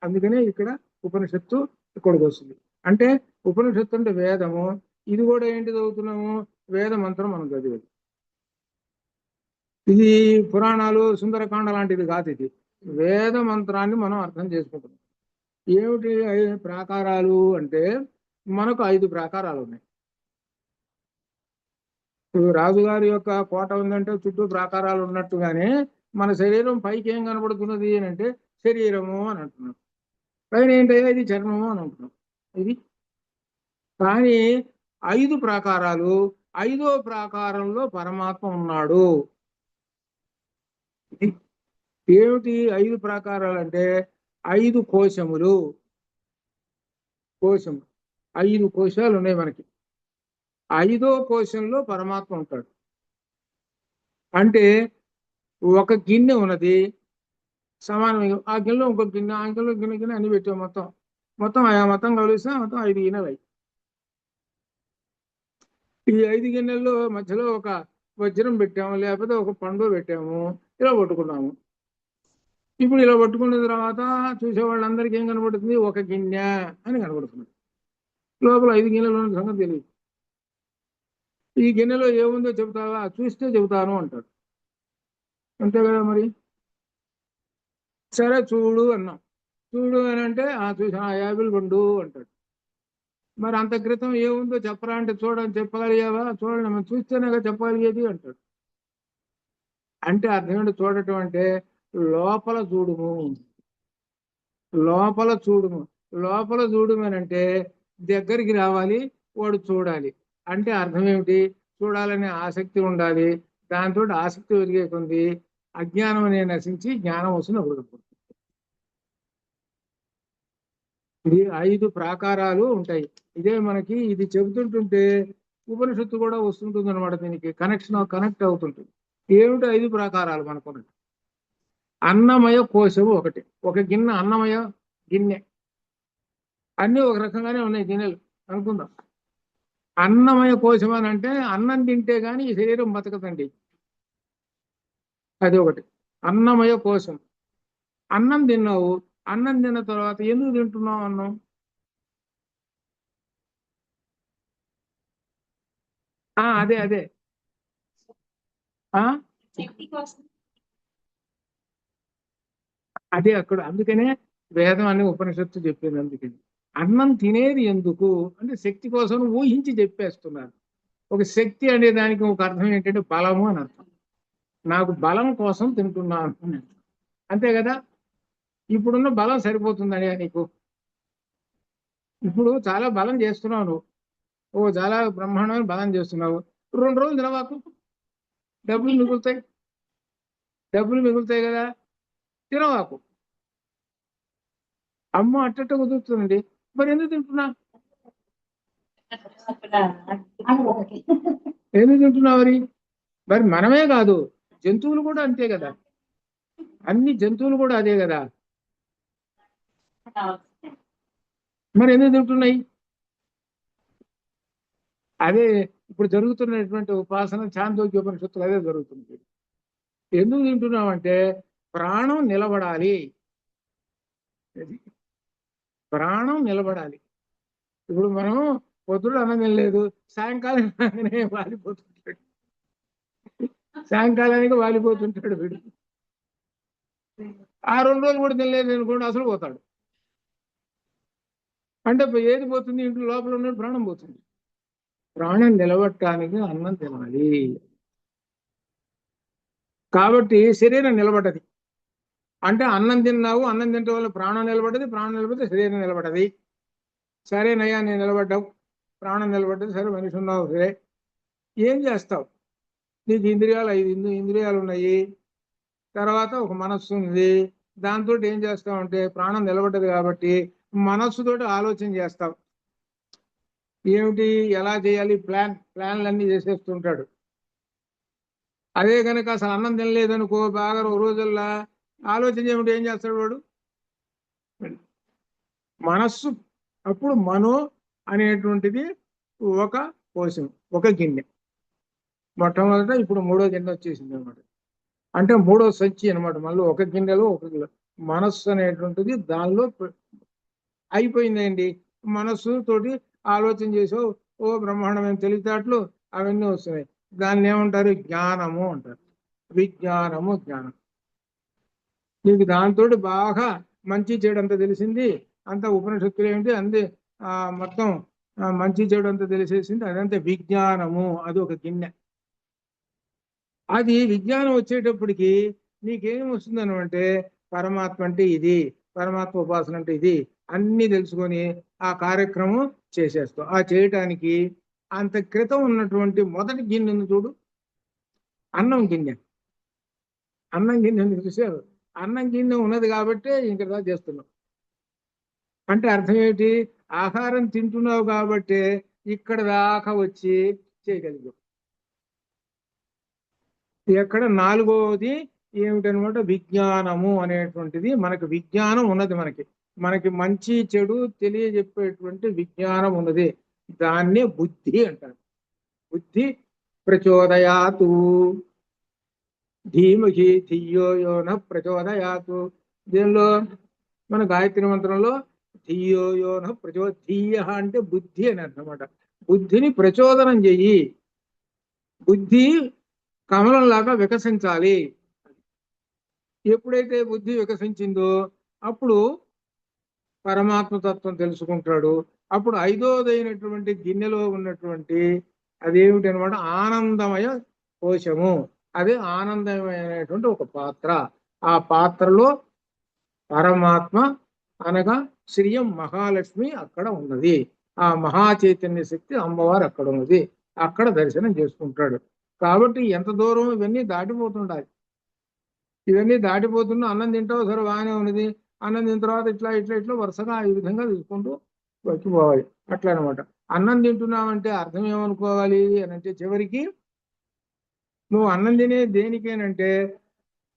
అందుకనే ఇక్కడ ఉపనిషత్తు ఇక్కడికి వస్తుంది. అంటే ఉపనిషత్తు అంటే వేదము. ఇది కూడా ఏంటి చదువుతున్నాము? వేద మంత్రం మనం చదివేది. ఇది పురాణాలు సుందరకాండ లాంటిది కాదు. ఇది వేద మంత్రాన్ని మనం అర్థం చేసుకుంటున్నాం. ఏమిటి ప్రాకారాలు అంటే మనకు 5 ప్రాకారాలు ఉన్నాయి. రాజుగారి యొక్క కోట ఉందంటే చుట్టూ ప్రాకారాలు ఉన్నట్టుగానే మన శరీరం పైకి ఏం కనబడుతున్నది అని అంటే శరీరము అని అంటున్నాం. పైన ఏంటయ్యా ఇది చర్మము అని అంటున్నాం. ఇది కానీ 5 ప్రాకారాలు. 5వ ప్రాకారంలో పరమాత్మ ఉన్నాడు. ఏమిటి 5 ప్రాకారాలు అంటే 5 కోశములు. 5 కోశాలు ఉన్నాయి మనకి. 5వ కోశంలో పరమాత్మ ఉంటాడు. అంటే ఒక గిన్నె ఉన్నది సమానంగా, ఆ గిన్నెలో ఇంకొక గిన్నె, ఆ గిన్నెలో గిన్నె అన్ని పెట్టాం. మొత్తం కలిస్తే మొత్తం 5 గిన్నెలు. ఈ 5 గిన్నెల్లో మధ్యలో ఒక వజ్రం పెట్టాము, లేకపోతే ఒక పండు పెట్టాము, ఇలా పట్టుకున్నాము. ఇప్పుడు ఇలా పట్టుకున్న తర్వాత చూసే వాళ్ళందరికీ ఏం కనబడుతుంది? ఒక గిన్నె అని కనబడుతుంది. లోపల 5 గిన్నెలు ఉన్న సంగతి తెలియదు. ఈ గిన్నెలో ఏముందో చెబుతావా? చూస్తే చెబుతాను అంటాడు. అంతే కదా మరి. సరే చూడు అన్నాం. చూడు అని అంటే చూసా యాపిల్ పండు అంటాడు. మరి అంత క్రితం ఏముందో చెప్పరా అంటే చూడని చెప్పగలిగావా? చూడండి, మనం చూస్తేనే చెప్పగలిగేది అంటాడు. అంటే అర్థం ఏంటి? చూడటం అంటే లోపల చూడుము, లోపల చూడుము. లోపల చూడమనంటే దగ్గరికి రావాలి, వాడు చూడాలి. అంటే అర్థం ఏమిటి? చూడాలనే ఆసక్తి ఉండాలి. దాంతో ఆసక్తి పెరిగే కొంది అజ్ఞానం అనే నశించి జ్ఞానం వస్తుంది. అప్పుడు ఇది 5 ప్రాకారాలు ఉంటాయి. ఇదే మనకి ఇది చెబుతుంటుంటే ఉపనిషత్తు కూడా వస్తుంటుంది అనమాట. దీనికి కనెక్ట్ అవుతుంటుంది. ఏమిటి 5 ప్రాకారాలు మనకున్నది? అన్నమయ కోశము ఒకటి, ఒక గిన్నె అన్నమయ గిన్నె. అన్నీ ఒక రకంగానే ఉన్నాయి గిన్నెలు అనుకుందాం. అన్నమయ కోశం అని అంటే అన్నం తింటే గాని ఈ శరీరం బతకదండి. అది ఒకటి అన్నమయ కోశం. అన్నం తిన్నావు, అన్నం తిన్న తర్వాత ఎందుకు తింటున్నావు అన్నం? అదే అదే అదే అక్కడ. అందుకనే వేదం అని ఉపనిషత్తు చెప్పింది. అందుకని అన్నం తినేది ఎందుకు అంటే శక్తి కోసం ఊహించి చెప్పేస్తున్నారు. ఒక శక్తి అనే దానికి ఒక అర్థం ఏంటంటే బలము అని అర్థం. నాకు బలం కోసం తింటున్నాను అని అర్థం. అంతే కదా? ఇప్పుడున్న బలం సరిపోతుందని నీకు? ఇప్పుడు చాలా బలం చేస్తున్నావు నువ్వు, చాలా బ్రహ్మాండమైన బలం చేస్తున్నావు. 2 రోజులు తినవాకు, డబ్బులు మిగులుతాయి. డబ్బులు మిగులుతాయి కదా, తినవాకు. అమ్మ అట్టట్ట కుదురుతుందండి, మరి ఎందుకు తింటున్నా? ఎందుకు తింటున్నావు మరి? మరి మనమే కాదు, జంతువులు కూడా అంతే కదా. అన్ని జంతువులు కూడా అదే కదా. మరి ఎందుకు తింటున్నాయి? అదే ఇప్పుడు జరుగుతున్నటువంటి ఉపాసన చాందోగ్య ఉపనిషత్తులు అదే జరుగుతుంది. ఎందుకు తింటున్నామంటే ప్రాణం నిలబడాలి. ప్రాణం నిలబడాలి. ఇప్పుడు మనం పొద్దున అన్నం తినలేదు, సాయంకాలం వాలిపోతుంటాడు. సాయంకాలానికి వాలిపోతుంటాడు వీడు. ఆ 2 రోజులు కూడా తినలేదు అనుకోండి, అసలు పోతాడు. అంటే ఏది పోతుంది? ఇంట్లో లోపల ఉన్న ప్రాణం పోతుంది. ప్రాణం నిలబట్టడానికి అన్నం తినాలి. కాబట్టి శరీరం నిలబడ్డది. అంటే అన్నం తిన్నావు, అన్నం తింటే వల్ల ప్రాణం నిలబడ్డది, ప్రాణం నిలబడితే శరీరం నిలబడ్డది. సరేనయ్యా, నేను నిలబడ్డావు, ప్రాణం నిలబడ్డది, సరే మనిషి ఉన్నావు, సరే ఏం చేస్తావు? నీకు ఇంద్రియాలు 5 ఇంద్రియాలు ఉన్నాయి, తర్వాత ఒక మనస్సు ఉంది. దాంతో ఏం చేస్తావు అంటే ప్రాణం నిలబడ్డది కాబట్టి మనస్సుతోటి ఆలోచన చేస్తావు. ఏమిటి, ఎలా చేయాలి, ప్లాన్లన్నీ చేసేస్తుంటాడు. అదే కనుక అసలు అన్నం తినలేదనుకో, బాగా రోజుల్లా ఆలోచన ఏమిటి, ఏం చేస్తాడు వాడు? మనస్సు. అప్పుడు మనో అనేటువంటిది ఒక కోశం, ఒక గిన్నె. మొట్టమొదట ఇప్పుడు 3వ గిన్నె వచ్చేసింది అనమాట. అంటే 3వ సంచి అనమాట. మళ్ళీ ఒక గిన్నెలో ఒక మనస్సు అనేటువంటిది దానిలో అయిపోయిందండి. మనస్సు తోటి ఆలోచన చేసావు, బ్రహ్మాండమైన తెలివితేటలు అవన్నీ వస్తున్నాయి. దాన్ని ఏమంటారు? జ్ఞానము అంటారు. విజ్ఞానము, జ్ఞానం. నీకు దాంతో బాగా మంచి చెడు అంతా తెలిసింది. అంత ఉపనిషత్తులు ఏమిటి అంది, మొత్తం మంచి చెడు అంతా తెలిసేసింది. అదంతా విజ్ఞానము. అది ఒక గిన్నె. అది విజ్ఞానం వచ్చేటప్పటికి నీకేం వస్తుందను అంటే పరమాత్మ అంటే ఇది, పరమాత్మ ఉపాసన అంటే ఇది అన్ని తెలుసుకొని ఆ కార్యక్రమం చేసేస్తావు. ఆ చేయటానికి అంత క్రితం ఉన్నటువంటి మొదటి గిన్నెను చూడు, అన్నం గిన్నె. అన్నం గిన్నె చూసావు? అన్నం గిన్నె ఉన్నది కాబట్టే ఇంకా చేస్తున్నావు. అంటే అర్థం ఏంటి? ఆహారం తింటున్నావు కాబట్టి ఇక్కడ దాకా వచ్చి చేయగలిగావు. ఎక్కడ 4వది ఏమిటనమాట? విజ్ఞానము అనేటువంటిది. మనకు విజ్ఞానం ఉన్నది. మనకి మంచి చెడు తెలియజెప్పేటువంటి విజ్ఞానం ఉన్నది. దాన్నే బుద్ధి అంటారు. బుద్ధి ప్రచోదయాతు ధీమహి ధియో యోన ప్రచోదయాతు. దీనిలో మన గాయత్రి మంత్రంలో ధియో యోన ధీయ అంటే బుద్ధి అని అన్నమాట. బుద్ధిని ప్రచోదనం చెయ్యి. బుద్ధి కమలంలాగా వికసించాలి. ఎప్పుడైతే బుద్ధి వికసించిందో అప్పుడు పరమాత్మ తత్వం తెలుసుకుంటాడు. అప్పుడు ఐదోదైనటువంటి గిన్నెలో ఉన్నటువంటి అదేమిటి అనమాట, ఆనందమయ కోశము. అదే ఆనందమయమైనటువంటి ఒక పాత్ర. ఆ పాత్రలో పరమాత్మ అనగా శ్రీయం మహాలక్ష్మి అక్కడ ఉన్నది. ఆ మహా చైతన్య శక్తి అమ్మవారు అక్కడ ఉన్నది. అక్కడ దర్శనం చేసుకుంటాడు. కాబట్టి ఎంత దూరం ఇవన్నీ దాటిపోతుండాలి. ఇవన్నీ దాటిపోతున్నా అన్నం తింటావు సరే బాగానే ఉన్నది. అన్నం తిన్న తర్వాత ఇట్లా ఇట్లా ఇట్లా వరుసగా ఈ విధంగా తీసుకుంటూ వచ్చిపోవాలి. అట్లా అనమాట. అన్నం తింటున్నావంటే అర్థం ఏమనుకోవాలి అని అంటే, చివరికి నువ్వు అన్నం తినే దేనికేనంటే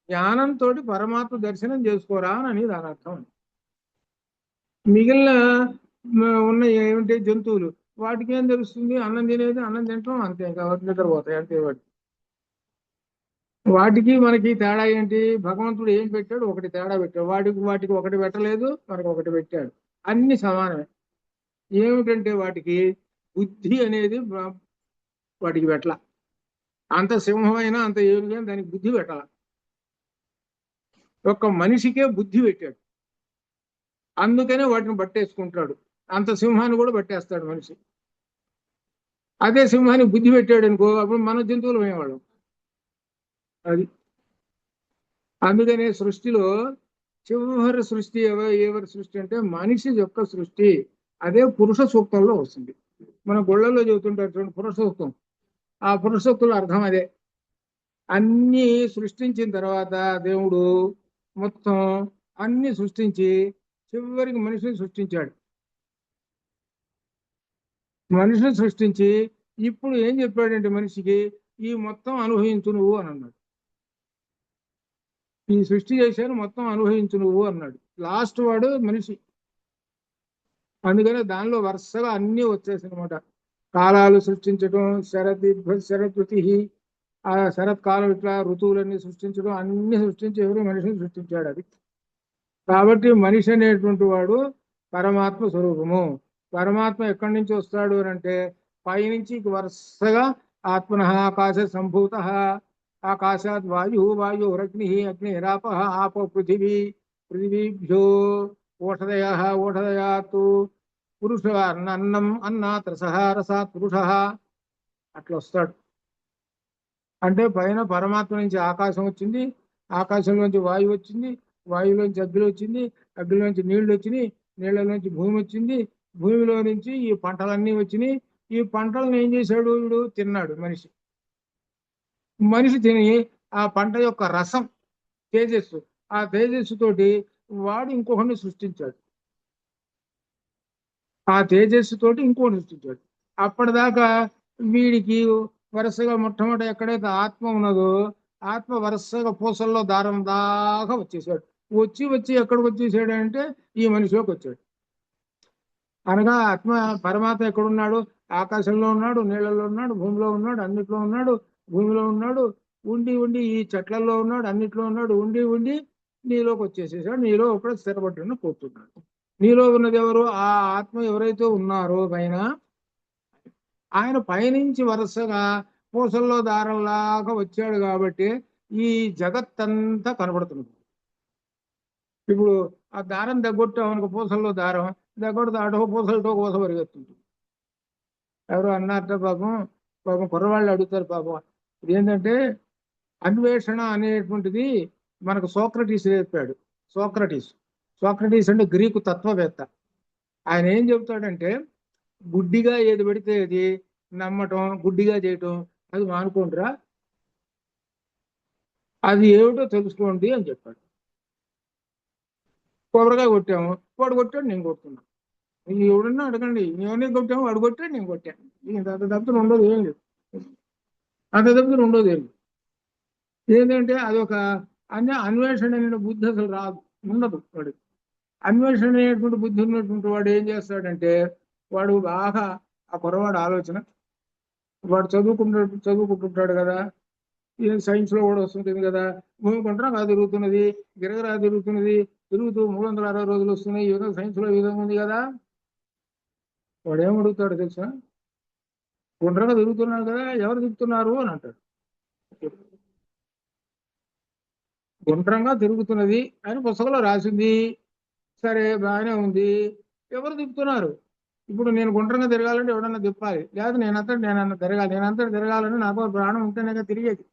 జ్ఞానంతో పరమాత్మ దర్శనం చేసుకోరా అని దాని అర్థం. మిగిలిన ఉన్న ఏమిటి జంతువులు, వాటికి ఏం తెలుస్తుంది? అన్నం తినేది అన్నం తింటాం అంతే, కాబట్టి నిద్రపోతాయి అంతే. వాటికి మనకి తేడా ఏంటి? భగవంతుడు ఏం పెట్టాడు? ఒకటి తేడా పెట్టాడు. వాటికి ఒకటి పెట్టలేదు, మనకి ఒకటి పెట్టాడు. అన్ని సమానమే. ఏమిటంటే వాటికి బుద్ధి అనేది వాటికి పెట్టాల. అంత సింహమైనా అంత ఏనుగైనా దానికి బుద్ధి పెట్టాల. ఒక్క మనిషికే బుద్ధి పెట్టాడు, అందుకనే వాటిని పట్టేసుకుంటాడు. అంత సింహాన్ని కూడా పట్టేస్తాడు మనిషి. అదే సింహానికి బుద్ధి పెట్టాడు అనుకో, అప్పుడు మన జంతువులు అయ్యేవాళ్ళం. అది అందుకనే సృష్టిలో చివరి సృష్టి ఎవరి సృష్టి అంటే మనిషి యొక్క సృష్టి. అదే పురుష సూక్తంలో వస్తుంది. మన గుళ్ళల్లో చెబుతుంటారు చూడండి పురుష సూక్తం. ఆ పురుష సూక్తుల అర్థం అదే. అన్ని సృష్టించిన తర్వాత దేవుడు మొత్తం అన్ని సృష్టించి చివరికి మనిషిని సృష్టించాడు. మనిషిని సృష్టించి ఇప్పుడు ఏం చెప్పాడంటే మనిషికి ఈ మొత్తం అనుభవించు నువ్వు అని అన్నాడు. ఈ సృష్టి చేశాను మొత్తం అనుభవించు నువ్వు అన్నాడు. లాస్ట్ వాడు మనిషి. అందుకనే దానిలో వరుసగా అన్ని వచ్చేసాయి అనమాట. కాలాలు సృష్టించడం, శరదృతి, ఆ శరత్కాలం ఇట్లా ఋతువులన్నీ సృష్టించడం, అన్ని సృష్టించి ఎవరు మనిషిని సృష్టించాడు. అది కాబట్టి మనిషి అనేటువంటి వాడు పరమాత్మ స్వరూపము. పరమాత్మ ఎక్కడి నుంచి వస్తాడు అని అంటే పైనుంచి వరుసగా ఆత్మన ఆకాశ సంభూత, ఆకాశాత్ వాయు అగ్ని అగ్నిరాప ఆప పృథివీ పృథివీభ్యో ఓషధయ ఓషధయాత్ పురుష అన్నం అన్నాత్ రసః రసాత్ పురుష. అట్లా వస్తాడు. అంటే పైన పరమాత్మ నుంచి ఆకాశం వచ్చింది, ఆకాశంలోంచి వాయువు వచ్చింది, వాయువులోంచి అగ్ని వచ్చింది, అగ్నిలోంచి నీళ్లు వచ్చినాయి, నీళ్లలోంచి భూమి వచ్చింది, భూమిలో నుంచి ఈ పంటలన్నీ వచ్చినాయి. ఈ పంటలను ఏం చేశాడు? వీడు తిన్నాడు మనిషి. మనిషి తిని ఆ పంట యొక్క రసం, తేజస్సు, ఆ తేజస్సు తోటి వాడు ఇంకొకరిని సృష్టించాడు. ఆ తేజస్సు తోటి ఇంకోటి సృష్టించాడు. అప్పటిదాకా వీడికి వరుసగా మొట్టమొదటి ఎక్కడైతే ఆత్మ ఉన్నదో ఆత్మ వరుసగా పూసల్లో దారం దాకా వచ్చేసాడు. వచ్చి ఎక్కడికి వచ్చేసాడు అంటే ఈ మనిషిలోకి వచ్చాడు. అనగా ఆత్మ పరమాత్మ ఎక్కడున్నాడు? ఆకాశంలో ఉన్నాడు, నీళ్ళలో ఉన్నాడు, భూమిలో ఉన్నాడు, అన్నిట్లో ఉన్నాడు. భూమిలో ఉన్నాడు, ఉండి ఈ చెట్లలో ఉన్నాడు, అన్నిట్లో ఉన్నాడు, ఉండి నీలోకి వచ్చేసేసాడు. నీలో ఒకడు స్థిరపడ్డ కూర్చున్నాడు. నీలో ఉన్నది ఎవరు? ఆ ఆత్మ ఎవరైతే ఉన్నారో పైన, ఆయన పైనుంచి వరుసగా పూసల్లో దారంలాగా వచ్చాడు. కాబట్టి ఈ జగత్తంతా కనబడుతున్నది. ఇప్పుడు ఆ దారం దగ్గొట్టామనుకో, పూసల్లో దారం దగ్గొడితే అటో పూసలతో కోస పరిగెత్తుంటుంది. ఎవరు అన్నారట పాపం కుర్రవాళ్ళు అడుగుతారు పాపం. ఇదేంటంటే అన్వేషణ అనేటువంటిది మనకు సోక్రటీస్ చెప్పాడు. సోక్రటీస్ అంటే గ్రీకు తత్వవేత్త. ఆయన ఏం చెబుతాడంటే గుడ్డిగా ఏది పెడితే అది నమ్మటం, గుడ్డిగా చేయటం అది మానుకోండిరా, అది ఏమిటో తెలుసుకోండి అని చెప్పాడు. కొబ్బరిగా కొట్టాము, వాడు కొట్టాడు, నేను కొడుతున్నా. ఎవడన్నా అడగండి, ఎవరిని కొట్టాము, వాడు కొట్టాడు, నేను కొట్టాను. అంత తప్పులు ఉండదు, ఏం లేదు. అంత తప్పులు ఉండదు ఏం లేదు. ఏంటంటే అదొక అన్వేషణ అనే బుద్ధి అసలు రాదు, ఉండదు వాడికి. అన్వేషణ అనేటువంటి బుద్ధి ఉన్నటువంటి వాడు ఏం చేస్తాడంటే వాడు బాగా ఆ కుర్రవాడు ఆలోచన, వాడు చదువుకుంటుంటాడు కదా, సైన్స్ లో కూడా వస్తుంటుంది కదా, భూమి గుండ్రంగా తిరుగుతున్నది, గిరగరా తిరుగుతూ 360 రోజులు వస్తున్నాయి, ఈ విధంగా సైన్స్ లో ఈ విధంగా ఉంది కదా. వాడు ఏమడుగుతాడు తెలుసా? గుండ్రంగా తిరుగుతున్నాడు కదా, ఎవరు తిరుగుతున్నారు అని అంటాడు. గుండ్రంగా తిరుగుతున్నది అని పుస్తకంలో రాసింది, సరే బాగానే ఉంది, ఎవరు తిప్పుతున్నారు? ఇప్పుడు నేను గుండ్రంగా తిరగాలంటే ఎవడన్నా తిప్పాలి, లేదా నేనంతా తిరగాలి. నేనంతా తిరగాలని నాకు ప్రాణం ఉంటేనే తిరిగేది.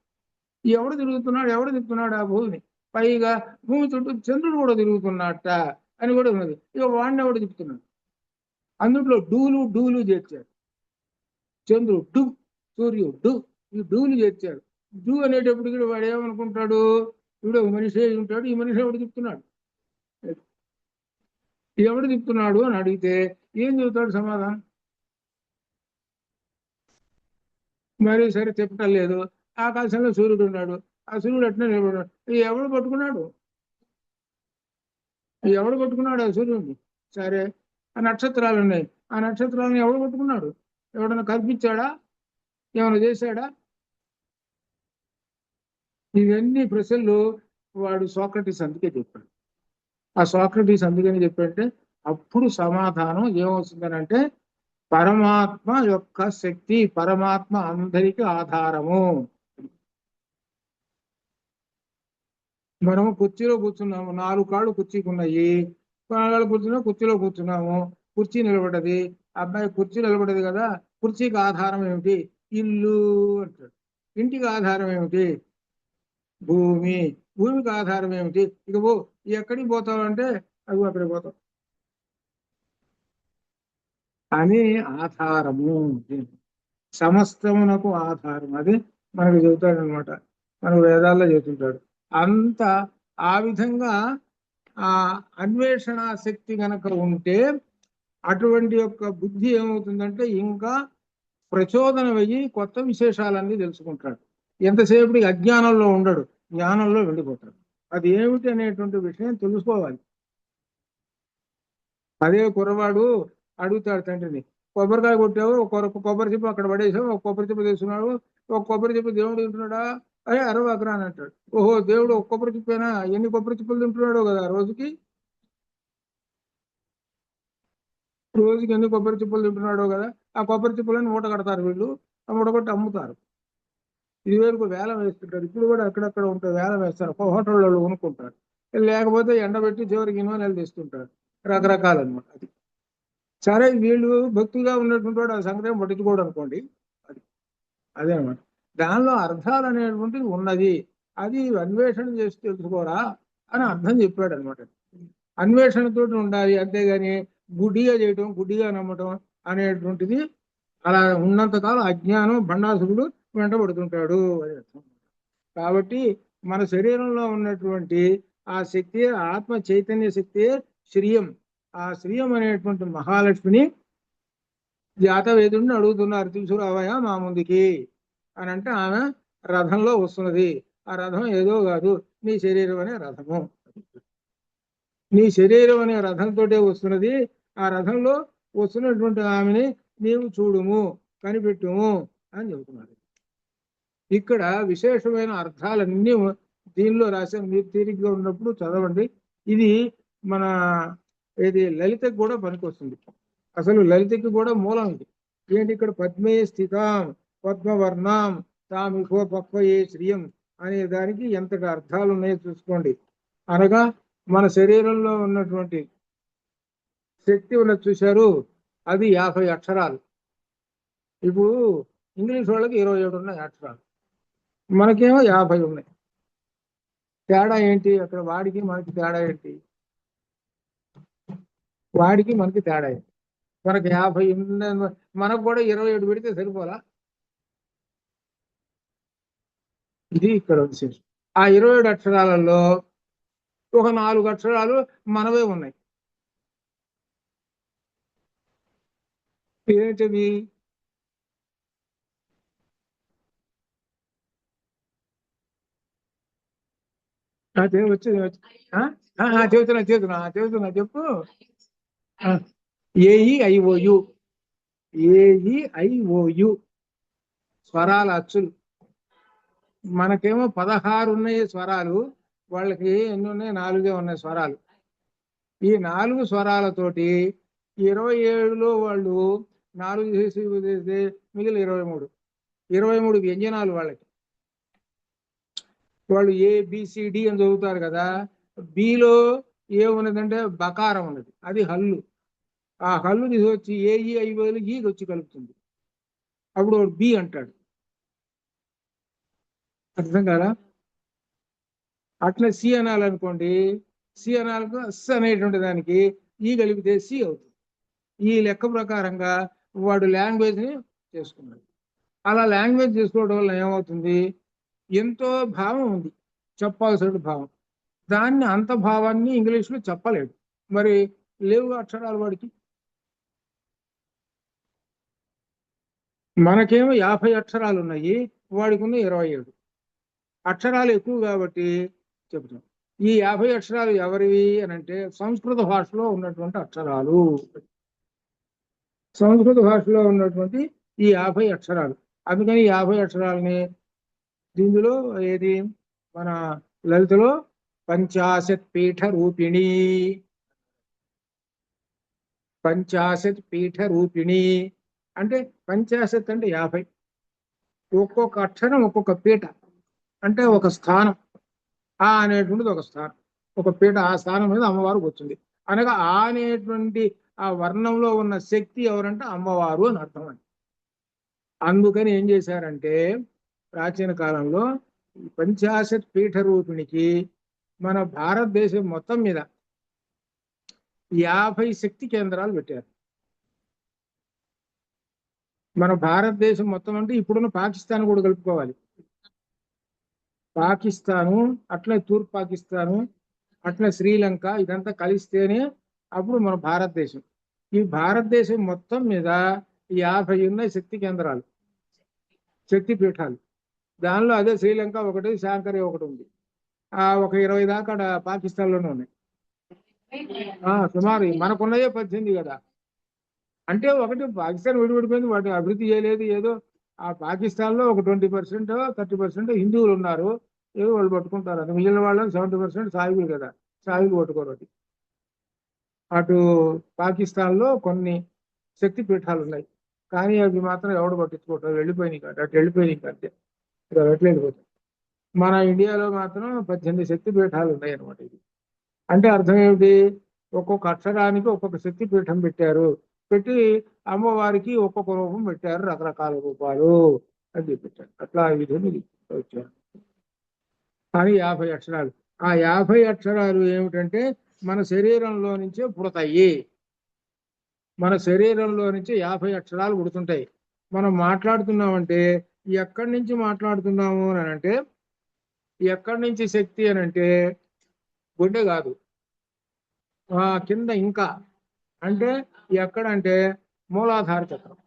ఎవడు తిరుగుతున్నాడు, ఎవడు తిప్పుతున్నాడు ఆ భూమిని? పైగా భూమి చుట్టూ చంద్రుడు కూడా తిరుగుతున్నట్ట అని కూడా ఉన్నది. ఇక వాడిని ఎవడు తిప్పుతున్నాడు? అందుట్లో డూలు చేర్చాడు. చంద్రుడు డు, సూర్యుడు డు, ఈ డూలు చేర్చాడు. డు అనేటప్పటికి వాడు ఏమనుకుంటాడు? వీడు ఒక మనిషి ఉంటాడు, ఈ మనిషి ఎవడు తిప్పుతున్నాడు, ఎవడు తిప్పుతున్నాడు అని అడిగితే ఏం చెబుతాడు సమాధానం? మరి సరే తిప్పటం లేదు. ఆకాశంలో సూర్యుడు ఉన్నాడు, ఆ సూర్యుడు అట్నే నిలబడ్డాడు. ఎవడు పట్టుకున్నాడు? ఆ సూర్యుడిని? సరే, ఆ నక్షత్రాలు ఉన్నాయి, ఆ నక్షత్రాలను ఎవడు పట్టుకున్నాడు? ఎవడన్నా కల్పించాడా? ఏమైనా చేశాడా? ఇవన్నీ ప్రశ్నలు వాడు సోక్రటీస్ అందుకే చెప్పాడు. ఆ సోక్రటీస్ అందుకని చెప్పంటే అప్పుడు సమాధానం ఏమవుతుందనంటే పరమాత్మ యొక్క శక్తి, పరమాత్మ అందరికి ఆధారము. మనము కుర్చీలో కూర్చున్నాము, 4 కాళ్ళు కుర్చీకి ఉన్నాయి, 4 కాళ్ళు కుర్చీలో కూర్చున్నాము, కుర్చీ నిలబడ్డది. అబ్బాయి కుర్చీ నిలబడ్డది కదా, కుర్చీకి ఆధారం ఏమిటి? ఇల్లు అంటాడు. ఇంటికి ఆధారం ఏమిటి? భూమి. భూమికి ఆధారం ఏమిటి? ఇక పో, ఎక్కడికి పోతావు అంటే అవి అక్కడికి పోతాం అని ఆధారము, సమస్తమునకు ఆధారం. అది మనకు చెబుతాడు అనమాట, మనకు వేదాల్లో చెబుతుంటాడు. అంత ఆ విధంగా ఆ అన్వేషణ శక్తి గనక ఉంటే అటువంటి యొక్క బుద్ధి ఏమవుతుందంటే ఇంకా ప్రచోదన వెయ్యి కొత్త విశేషాలన్నీ తెలుసుకుంటాడు. ఎంతసేపటికి అజ్ఞానంలో ఉండడు, జ్ఞానంలో వెళ్ళిపోతాడు. అది ఏమిటి అనేటువంటి విషయం తెలుసుకోవాలి. అదే కుర్రవాడు అడుగుతాడు తండ్రిని, కొబ్బరికాయ కొట్టావు, కొబ్బరి చెప్పు అక్కడ పడేసావు, ఒక కొబ్బరి చెప్పు తీసుకున్నాడు, ఒక కొబ్బరి చెప్పు దేవుడు తింటున్నాడా? అరే అరవకరా అని అంటాడు. ఓహో, దేవుడు ఒక కొబ్బరి చెప్పేనా? ఎన్ని కొబ్బరి చెప్పులు తింటున్నాడు కదా రోజుకి? రోజుకి ఎన్ని కొబ్బరి చిప్పలు తింటున్నాడో కదా. ఆ కొబ్బరి చిప్పలని మూట కడతారు వీళ్ళు, ఆ మూట కొట్టి అమ్ముతారు. ఇది వరకు వేలం వేస్తుంటారు, ఇప్పుడు కూడా అక్కడక్కడ ఉంటే వేలం వేస్తారు, హోటల్లో కొనుక్కుంటారు. లేకపోతే ఎండబెట్టి చివరికి ఇన్వెనెలు తెస్తుంటారు, రకరకాలు అనమాట. అది సరే, వీళ్ళు భక్తిగా ఉన్నటువంటి వాడు ఆ సంగతి పట్టించుకోడు అనుకోండి. అది అదే అనమాట. దానిలో అర్థాలు అనేటువంటిది ఉన్నది, అది అన్వేషణ చేసి తెలుసుకోరా అని అర్థం చెప్పాడు అనమాట. అన్వేషణతో ఉండాలి, అంతేగాని గుడ్డిగా చేయటం, గుడ్డిగా నమ్మటం అనేటువంటిది అలా ఉన్నంతకాలం అజ్ఞానం భండాసురుడు వెంటబడుతుంటాడు అని అర్థం. కాబట్టి మన శరీరంలో ఉన్నటువంటి ఆ శక్తి, ఆత్మ చైతన్య శక్తి శ్రియం. ఆ శ్రియం అనేటువంటి మహాలక్ష్మిని జాతవేదుడిని అడుగుతున్నారు, తీసుకురావయా మా ముందుకి అని అంటే ఆమె రథంలో వస్తున్నది. ఆ రథం ఏదో కాదు, నీ శరీరం అనే రథము. నీ శరీరం అనే రథంతో వస్తున్నది. ఆ రథంలో వస్తున్నటువంటి ఆమెని నీవు చూడుము, కనిపెట్టుము అని చెబుతున్నారు. ఇక్కడ విశేషమైన అర్థాలన్నీ దీనిలో రాశాను, మీరు తీరిగ్గా ఉన్నప్పుడు చదవండి. ఇది మన ఏది లలితకు కూడా పనికొస్తుంది. అసలు లలితకి కూడా మూలం ఇది. ఏంటి? ఇక్కడ పద్మే స్థితాం పద్మవర్ణాం తామికో పక్వయే శ్రియం అనే దానికి ఎంతటి అర్థాలు ఉన్నాయో చూసుకోండి. అనగా మన శరీరంలో ఉన్నటువంటి శక్తి ఉన్నది చూశారు, అది 50 అక్షరాలు. ఇప్పుడు ఇంగ్లీష్ వాళ్ళకి 27 ఉన్నాయి అక్షరాలు, మనకేమో 50 ఉన్నాయి. తేడా ఏంటి? అక్కడ వాడికి మనకి తేడా ఏంటి? వాడికి మనకి తేడా ఏంటి? మనకి 50 మనకు కూడా 27 పెడితే సరిపోలా? ఇది ఇక్కడ విశేషం. ఆ 27 అక్షరాలలో ఒక 4 అక్షరాలు మనవే ఉన్నాయి. ఏంటివి? చెబుతున్నా చెప్పు. ఏఈఐఓయు, ఏఈఐఓయు స్వరాల అచ్చులు. మనకేమో 16 ఉన్నాయి స్వరాలు, వాళ్ళకి ఎన్ని ఉన్నాయి? 4 ఉన్నాయి స్వరాలు. ఈ 4 స్వరాలతోటి 27లో వాళ్ళు 4 చేసి మిగిలిన 23 వ్యంజనాలు వాళ్ళకి. వాళ్ళు ఏబిసిడి అని చదువుతారు కదా, బిలో ఏ ఉన్నదంటే బకారం ఉన్నది, అది హల్లు. ఆ హల్లు తీసుకొచ్చి ఏఈ ఐవేలు ఈకి వచ్చి కలుపుతుంది. అప్పుడు వాడు బి అంటాడు. అర్థం కాదా? అట్లా సి అనాలనుకోండి, సి అనాలకు ఎస్ అనేటువంటి దానికి ఈ కలిపితే సి అవుతుంది. ఈ లెక్క ప్రకారంగా వాడు లాంగ్వేజ్ ని చేసుకున్నాడు. అలా లాంగ్వేజ్ చేసుకోవడం వల్ల ఏమవుతుంది, ఎంతో భావం ఉంది, చెప్పాల్సిన భావం. దాన్ని అంత భావాన్ని ఇంగ్లీష్లో చెప్పలేడు. మరి లేవు అక్షరాలు వాడికి. మనకేమో 50 అక్షరాలు ఉన్నాయి, వాడికి ఉన్న 27 అక్షరాలు ఎక్కువ కాబట్టి చెబుతాం. ఈ 50 అక్షరాలు ఎవరివి అని అంటే సంస్కృత భాషలో ఉన్నటువంటి అక్షరాలు. సంస్కృత భాషలో ఉన్నటువంటి ఈ 50 అక్షరాలు. అందుకని 50 అక్షరాలని దీనిలో ఏది మన లలితలో పంచాశత్ పీఠ రూపిణి, పంచాశత్ పీఠ రూపిణి అంటే పంచాశత్ అంటే 50, ఒక్కొక్క అక్షరం ఒక్కొక్క పీఠ అంటే ఒక స్థానం. ఆ అనేటువంటిది ఒక స్థానం, ఒక పీఠ. ఆ స్థానం మీద అమ్మవారు కూర్చుంది అనగా ఆ అనేటువంటి ఆ వర్ణంలో ఉన్న శక్తి ఎవరంటే అమ్మవారు అని అర్థం అండి. అందుకని ఏం చేశారంటే ప్రాచీన కాలంలో పంచాశత్ పీఠ రూపిణికి మన భారతదేశం మొత్తం మీద 50 శక్తి కేంద్రాలు పెట్టారు. మన భారతదేశం మొత్తం అంటే ఇప్పుడున్న పాకిస్తాన్ కూడా కలుపుకోవాలి. పాకిస్తాను, అట్లా తూర్పు పాకిస్తాను, అట్లా శ్రీలంక, ఇదంతా కలిస్తేనే అప్పుడు మన భారతదేశం. ఈ భారతదేశం మొత్తం మీద 50 ఉన్నాయి శక్తి కేంద్రాలు, శక్తి పీఠాలు. దానిలో అదే శ్రీలంక ఒకటి, శాంకరి ఒకటి ఉంది. ఒక 20 దాకా పాకిస్తాన్లోనే ఉన్నాయి. సుమారు మనకున్నదే 18 కదా. అంటే ఒకటి పాకిస్తాన్ విడిపోయింది, వాటిని అభివృద్ధి చేయలేదు. ఏదో ఆ పాకిస్తాన్ లో ఒక 20% 30% హిందువులు ఉన్నారు, ఏదో వాళ్ళు పట్టుకుంటారు. అది మిగిలిన వాళ్ళు 70% సాయువులు కదా, సాయువులు పట్టుకోరు. అటు పాకిస్తాన్ లో కొన్ని శక్తి పీఠాలు ఉన్నాయి, కానీ అవి మాత్రం ఎవడు పట్టించుకోవట్లేదు, వెళ్ళిపోయినాయి కాదు, అటు వెళ్ళిపోయినాయి అంతే, వెళ్ళిపోతాయి. మన ఇండియాలో మాత్రం 18 శక్తి పీఠాలు ఉన్నాయి అనమాట. ఇది అంటే అర్థం ఏమిటి, ఒక్కొక్క అక్షరానికి ఒక్కొక్క శక్తి పీఠం పెట్టారు, పెట్టి అమ్మవారికి ఒక్కొక్క రూపం పెట్టారు, రకరకాల రూపాలు అది పెట్టారు. అట్లా ఈ విధంగా వచ్చారు. కానీ 50 అక్షరాలు, ఆ 50 అక్షరాలు ఏమిటంటే మన శరీరంలో నుంచే పుడతాయి. మన శరీరంలో నుంచి 50 అక్షరాలు పుడుతుంటాయి. మనం మాట్లాడుతున్నామంటే ఎక్కడి నుంచి మాట్లాడుతున్నాము అని అంటే, ఎక్కడి నుంచి శక్తి అని అంటే గుండె కాదు, కింద ఇంకా అంటే ఎక్కడంటే మూలాధార చక్రం.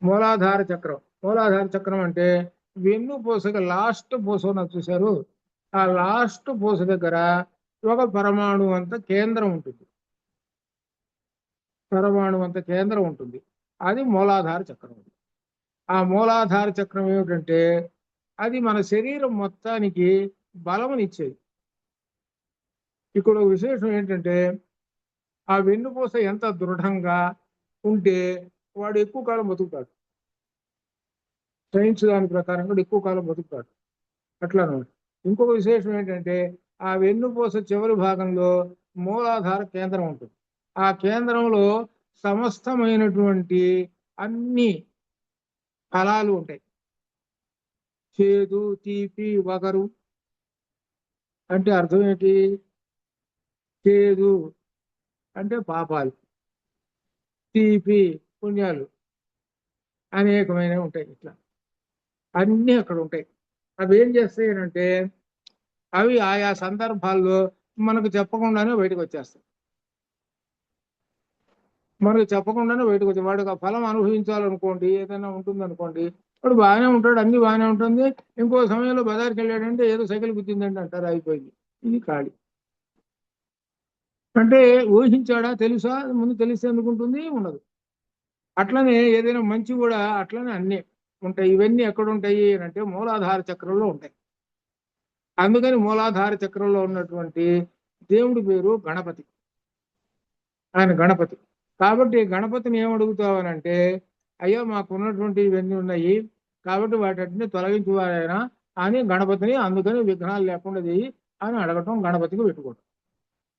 మూలాధార చక్రం, మూలాధార చక్రం అంటే వెన్ను పూసగా లాస్ట్ పూస ఉన్నది చూశారు, ఆ లాస్ట్ పూస దగ్గర ఒక పరమాణు అంత కేంద్రం ఉంటుంది. పరమాణు అంత కేంద్రం ఉంటుంది, అది మూలాధార చక్రం. ఆ మూలాధార చక్రం ఏమిటంటే అది మన శరీరం మొత్తానికి బలమునిచ్చేది. ఇక్కడ విశేషం ఏంటంటే ఆ వెన్నుపూస ఎంత దృఢంగా ఉంటే వాడు ఎక్కువ కాలం బతుకుతాడు. సైన్స్ దాని ప్రకారం కూడా ఎక్కువ కాలం బతుకుతాడు. అట్లా ఇంకొక విశేషం ఏంటంటే ఆ వెన్నుపూస చివరి భాగంలో మూలాధార కేంద్రం ఉంటుంది. ఆ కేంద్రంలో సమస్తమైనటువంటి అన్ని ఫలాలు ఉంటాయి. చేదు, తీపి, వగరు అంటే అర్థం ఏంటి, చేదు అంటే పాపాలు, తీపి పుణ్యాలు అనేకమైనవి ఉంటాయి. ఇట్లా అన్నీ అక్కడ ఉంటాయి. అవి ఏం చేస్తాయనంటే అవి ఆయా సందర్భాల్లో మనకు చెప్పకుండానే బయటకు వచ్చేస్తాయి. మనకు చెప్పకుండానే బయటకు వచ్చి వాడికి ఆ ఫలం అనుభవించాలనుకోండి, ఏదైనా ఉంటుందనుకోండి, వాడు బాగానే ఉంటాడు, అన్ని బాగానే ఉంటుంది. ఇంకో సమయంలో బజార్కి వెళ్ళాడంటే ఏదో సైకిల్ గుర్తిందంటే అంటారు, అయిపోయింది. ఇది ఖాళీ. అంటే ఊహించాడా, తెలుసా, ముందు తెలిస్తే ఎందుకుంటుంది, ఉండదు. అట్లనే ఏదైనా మంచి కూడా అట్లనే అన్నీ ఉంటాయి. ఇవన్నీ ఎక్కడ ఉంటాయి అంటే మూలాధార చక్రంలో ఉంటాయి. అందుకని మూలాధార చక్రంలో ఉన్నటువంటి దేవుడి పేరు గణపతి. ఆయన గణపతి కాబట్టి గణపతిని ఏమడుగుతావనంటే, అయ్యా మాకున్నటువంటి ఇవన్నీ ఉన్నాయి కాబట్టి వాటిని తొలగించువారైనా అని గణపతిని, అందుకని విఘ్నాలు లేకుండా చేయి అని అడగటం, గణపతికి పెట్టుకోవటం.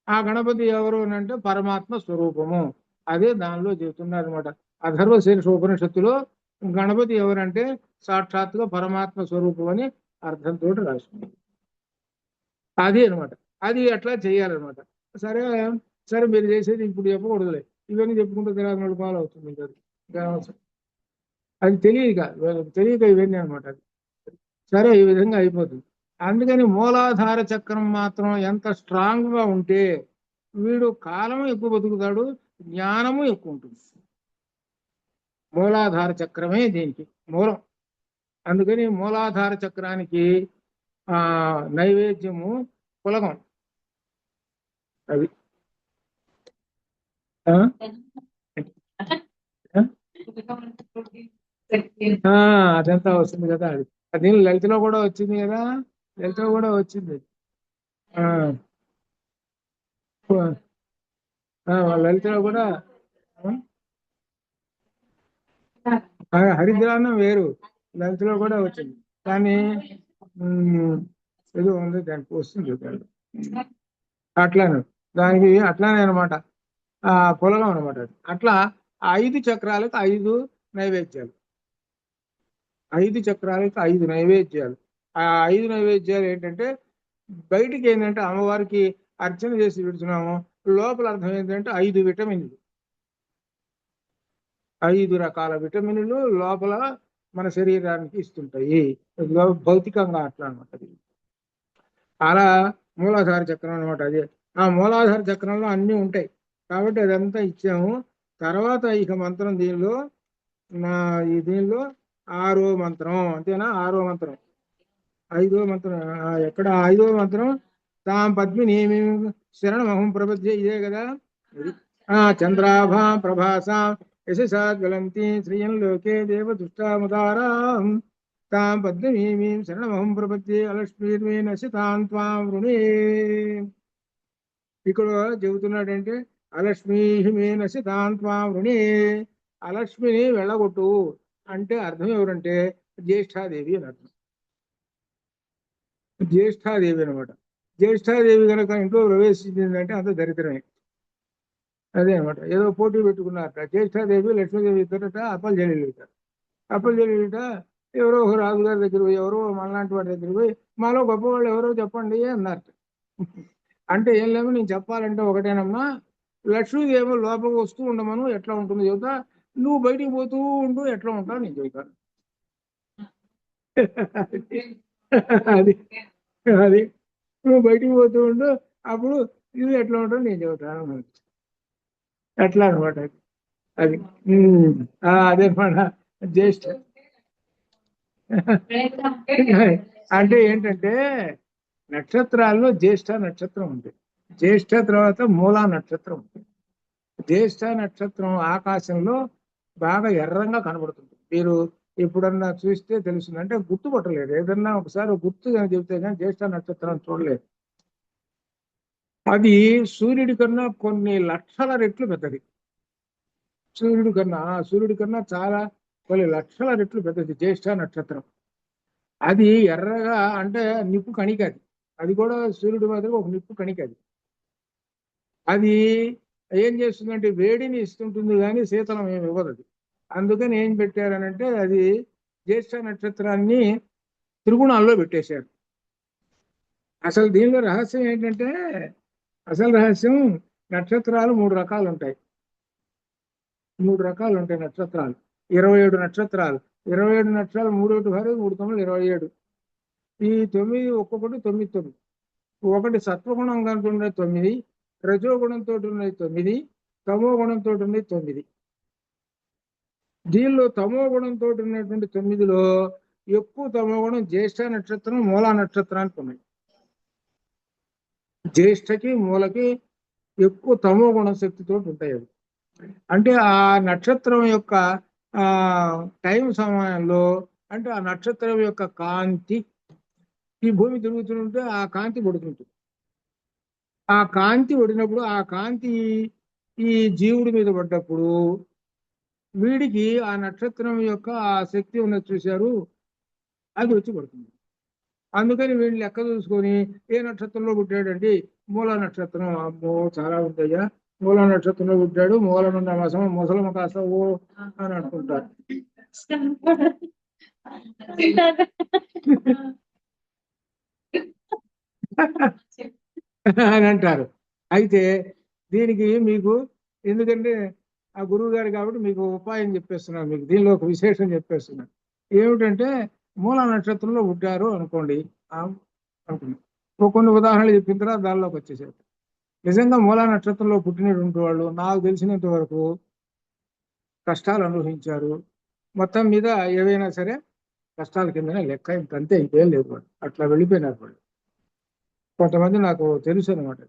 ఆ గణపతి ఎవరు అంటే పరమాత్మ స్వరూపము. అదే దానిలో చెబుతున్నారు అనమాట. అథర్వ శీర్ష ఉపనిషత్తులో గణపతి ఎవరంటే సాక్షాత్తుగా పరమాత్మ స్వరూపం అని అర్థంతో రాసింది. అది అనమాట. అది అట్లా చేయాలన్నమాట. సరే సరే మీరు చేసేది ఇప్పుడు చెప్పకూడదులే, ఇవన్నీ చెప్పుకుంటూ తిరగ పాలు అవుతుంది. అది తెలియక ఇవన్నీ అనమాట. సరే ఈ విధంగా అయిపోతుంది. అందుకని మూలాధార చక్రం మాత్రం ఎంత స్ట్రాంగ్ గా ఉంటే వీడు కాలం ఎక్కువ బతుకుతాడు, జ్ఞానము ఎక్కువ ఉంటుంది. మూలాధార చక్రమే దీనికి మూలం. అందుకని మూలాధార చక్రానికి నైవేద్యము పులగం. అది అదంతా వస్తుంది కదా. అది లలితలో కూడా వచ్చింది కదా, లలితలో కూడా వచ్చింది. లలితలో కూడా హరిద్రాన్నం వేరు, లలితలో కూడా వచ్చింది. కానీ ఏదో ఉంది దానికి వస్తుంది అట్లానే, దానికి అట్లానే అనమాట. పులగం అనమాట. అట్లా 5 చక్రాలకు 5 నైవేద్యాలు, 5 చక్రాలకు 5 నైవేద్యాలు. ఆ 5 నైవేద్యాలు ఏంటంటే బయటికి ఏంటంటే అమ్మవారికి అర్చన చేసి పెడుతున్నాము, లోపల అర్థం ఏంటంటే 5 విటమిన్లు, 5 రకాల విటమిన్లు లోపల మన శరీరానికి ఇస్తుంటాయి. భౌతికంగా అట్లా అనమాట. అలా మూలాధార చక్రం అనమాట. అది ఆ మూలాధార చక్రంలో అన్నీ ఉంటాయి కాబట్టి అదంతా ఇచ్చాము. తర్వాత ఇక మంత్రం దీనిలో దీనిలో 6వ మంత్రం అంతేనా? 6వ మంత్రం, 5వ మంత్రం ఎక్కడ? 5వ మంత్రం తాం పద్మిని శరణమహం ప్రపద్యే, ఇదే కదా. చంద్రాభాం ప్రభాసాం యశసా జ్వలంతి శ్రియం లోకే దేవదుష్టాముదారాం తాం పద్మినీం శరణమహం ప్రపద్యే అలక్ష్మీర్మే నశితాం త్వాం వృణే. ఇక్కడ చెబుతున్నాడంటే అలక్ష్మీ మే నశితాం త్వాం వృణే, అలక్ష్మిని వెళ్ళగొట్టు అంటే అర్థం ఎవరంటే జ్యేష్ఠాదేవి అని అర్థం. జ్యేష్ఠాదేవి అనమాట. జ్యేష్ఠాదేవి కనుక ఇంట్లో ప్రవేశించిందంటే అంత దరిద్రమే. అదే అనమాట. ఏదో పోటీ పెట్టుకున్నారట, జ్యేష్ఠాదేవి లక్ష్మీదేవి ఇద్దరట అప్పలు జల్లిట. అప్పలు జల్లిట ఎవరో ఒక రాజుగారి దగ్గర పోయి, ఎవరో మనలాంటి వాడి దగ్గర పోయి మాలో గొప్పవాళ్ళు ఎవరో చెప్పండి అన్నారట. అంటే ఏం లేవు, నేను చెప్పాలంటే ఒకటేనమ్మా, లక్ష్మీదేవి లోపలికి వస్తూ ఉండమను, ఎట్లా ఉంటుంది చెబుతా, నువ్వు బయటికి పోతూ ఉండు ఎట్లా ఉంటావు నేను చెబుతాను. అది అది నువ్వు బయటికి పోతూ ఉండు, అప్పుడు నువ్వు ఎట్లా ఉంటావు నేను చెబుతాను. ఎట్లా అనమాట అది. అదే మన జ్యేష్ఠ అంటే ఏంటంటే నక్షత్రాల్లో జ్యేష్ఠ నక్షత్రం ఉంది, జ్యేష్ఠ తర్వాత మూలా నక్షత్రం ఉంది. జ్యేష్ఠ నక్షత్రం ఆకాశంలో బాగా ఎర్రంగా కనబడుతుంది. మీరు ఎప్పుడన్నా చూస్తే తెలుస్తుంది, అంటే గుర్తుపట్టలేదు. ఏదన్నా ఒకసారి గుర్తు చెబితే కానీ జ్యేష్ఠ నక్షత్రం చూడలేదు. అది సూర్యుడి కన్నా కొన్ని లక్షల రెట్లు పెద్దది. సూర్యుడి కన్నా చాలా కొన్ని లక్షల రెట్లు పెద్దది జ్యేష్ఠ నక్షత్రం. అది ఎర్రగా అంటే నిప్పు కణిక. అది కూడా సూర్యుడి మాదిరిగా ఒక నిప్పు కణిక. అది ఏం చేస్తుందంటే వేడిని ఇస్తుంటుంది కానీ శీతలం ఏమి ఇవ్వదు. అది అందుకని ఏం పెట్టారనంటే అది జ్యేష్ఠ నక్షత్రాన్ని త్రిగుణాల్లో పెట్టేశారు. అసలు దీనిలో రహస్యం ఏంటంటే, అసలు రహస్యం నక్షత్రాలు 3 రకాలు ఉంటాయి. 3 రకాలు ఉంటాయి నక్షత్రాలు. 27 నక్షత్రాలు. 27 నక్షత్రాలు 3 1 6 3 9 27. ఈ 9 ఒక్కొక్కటి 9 9. ఒకటి సత్వగుణం కనుక ఉండే 9, రజోగుణంతో ఉన్నది 9, తమో గుణంతో ఉన్నది 9. దీనిలో తమో గుణంతో ఉన్నటువంటి 9లో ఎక్కువ తమో గుణం జ్యేష్ఠ నక్షత్రం, మూలా నక్షత్రానికి ఉన్నాయి. జ్యేష్ఠకి మూలకి ఎక్కువ తమో గుణ శక్తితో ఉంటాయి. అవి అంటే ఆ నక్షత్రం యొక్క టైం సమయంలో, అంటే ఆ నక్షత్రం యొక్క కాంతి ఈ భూమి తిరుగుతుంటే ఆ కాంతి పడుతుంటుంది. ఆ కాంతి పడినప్పుడు ఆ కాంతి ఈ జీవుడి మీద పడ్డప్పుడు వీడికి ఆ నక్షత్రం యొక్క ఆ శక్తి ఉన్నది చూశారు, అది వచ్చి పడుతుంది. అందుకని వీళ్ళు లెక్క చూసుకొని ఏ నక్షత్రంలో పుట్టాడండి, మూల నక్షత్రం. అమ్మో చాలా ఉంటాయా, మూల నక్షత్రంలో పుట్టాడు, మూలనున్న ముసలమ్మ కాస్త ఓ అని అనుకుంటారు. అని అంటారు. అయితే దీనికి మీకు ఎందుకంటే ఆ గురువు గారు కాబట్టి మీకు ఉపాయం చెప్పేస్తున్నాను, మీకు దీనిలో ఒక విశేషం చెప్పేస్తున్నాను. ఏమిటంటే మూల నక్షత్రంలో పుట్టారు అనుకోండి, అనుకోండి కొన్ని ఉదాహరణలు చెప్పిన తర్వాత దానిలోకి వచ్చేసారు. నిజంగా మూల నక్షత్రంలో పుట్టినటువంటి వాళ్ళు నాకు తెలిసినంత వరకు కష్టాలు అనుభవించారు. మొత్తం మీద ఏవైనా సరే కష్టాల కిందనే లెక్క, ఇంకంతే, ఇంకేం లేదు. వాళ్ళు అట్లా వెళ్ళిపోయినారు వాళ్ళు. కొంతమంది నాకు తెలుసు అనమాట.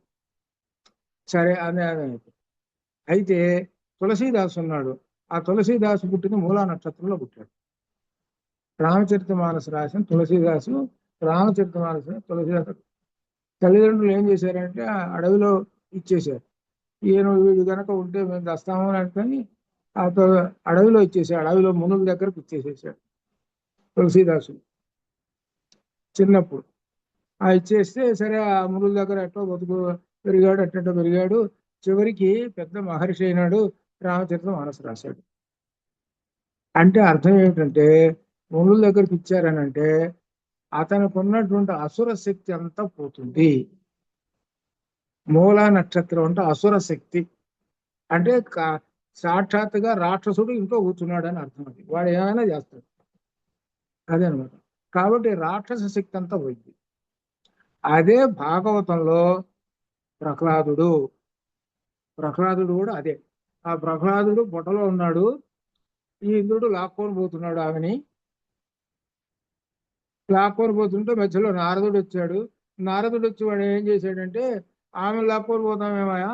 సరే అనే అయితే తులసీదాసు ఉన్నాడు. ఆ తులసీదాసు పుట్టిన మూలా నక్షత్రంలో పుట్టాడు. రామచరితమానస రాసిన తులసీదాసు, రామచరితమానస తులసీదాసు తల్లిదండ్రులు ఏం చేశారంటే ఆ అడవిలో ఇచ్చేశారు. ఈయన వీడు గనక ఉంటే మేము దస్తాము అని అనుకొని ఆ అడవిలో ఇచ్చేసాడు. అడవిలో మునుల దగ్గరకు ఇచ్చేసేసాడు తులసీదాసు చిన్నప్పుడు. ఆ ఇచ్చేస్తే సరే ఆ మునుల దగ్గర ఎట్టో బతుకు పెరిగాడు, అట్టో పెరిగాడు. చివరికి పెద్ద మహర్షి అయినాడు, రామచరితమానస రాశాడు. అంటే అర్థం ఏమిటంటే మునుల దగ్గరికి ఇచ్చారని అంటే అతనికి ఉన్నటువంటి అసుర శక్తి అంతా పోతుంది. మూలా నక్షత్రం అంటే అసుర శక్తి అంటే సాక్షాత్తుగా రాక్షసుడు ఇంట్లో కూర్చున్నాడు అని అర్థం. అది వాడు ఏమైనా చేస్తాడు, అదే అనమాట. కాబట్టి రాక్షస శక్తి అంతా పోయింది. అదే భాగవతంలో ప్రహ్లాదుడు కూడా అదే. ఆ ప్రహ్లాదుడు పొట్టలో ఉన్నాడు, ఈ ఇంద్రుడు లాక్కొని పోతున్నాడు ఆమెని. లాక్కొని పోతుంటే మధ్యలో నారదుడు వచ్చాడు. నారదుడు వచ్చి వాడు ఏం చేశాడంటే ఆమె లాక్కొని పోతామేమయా,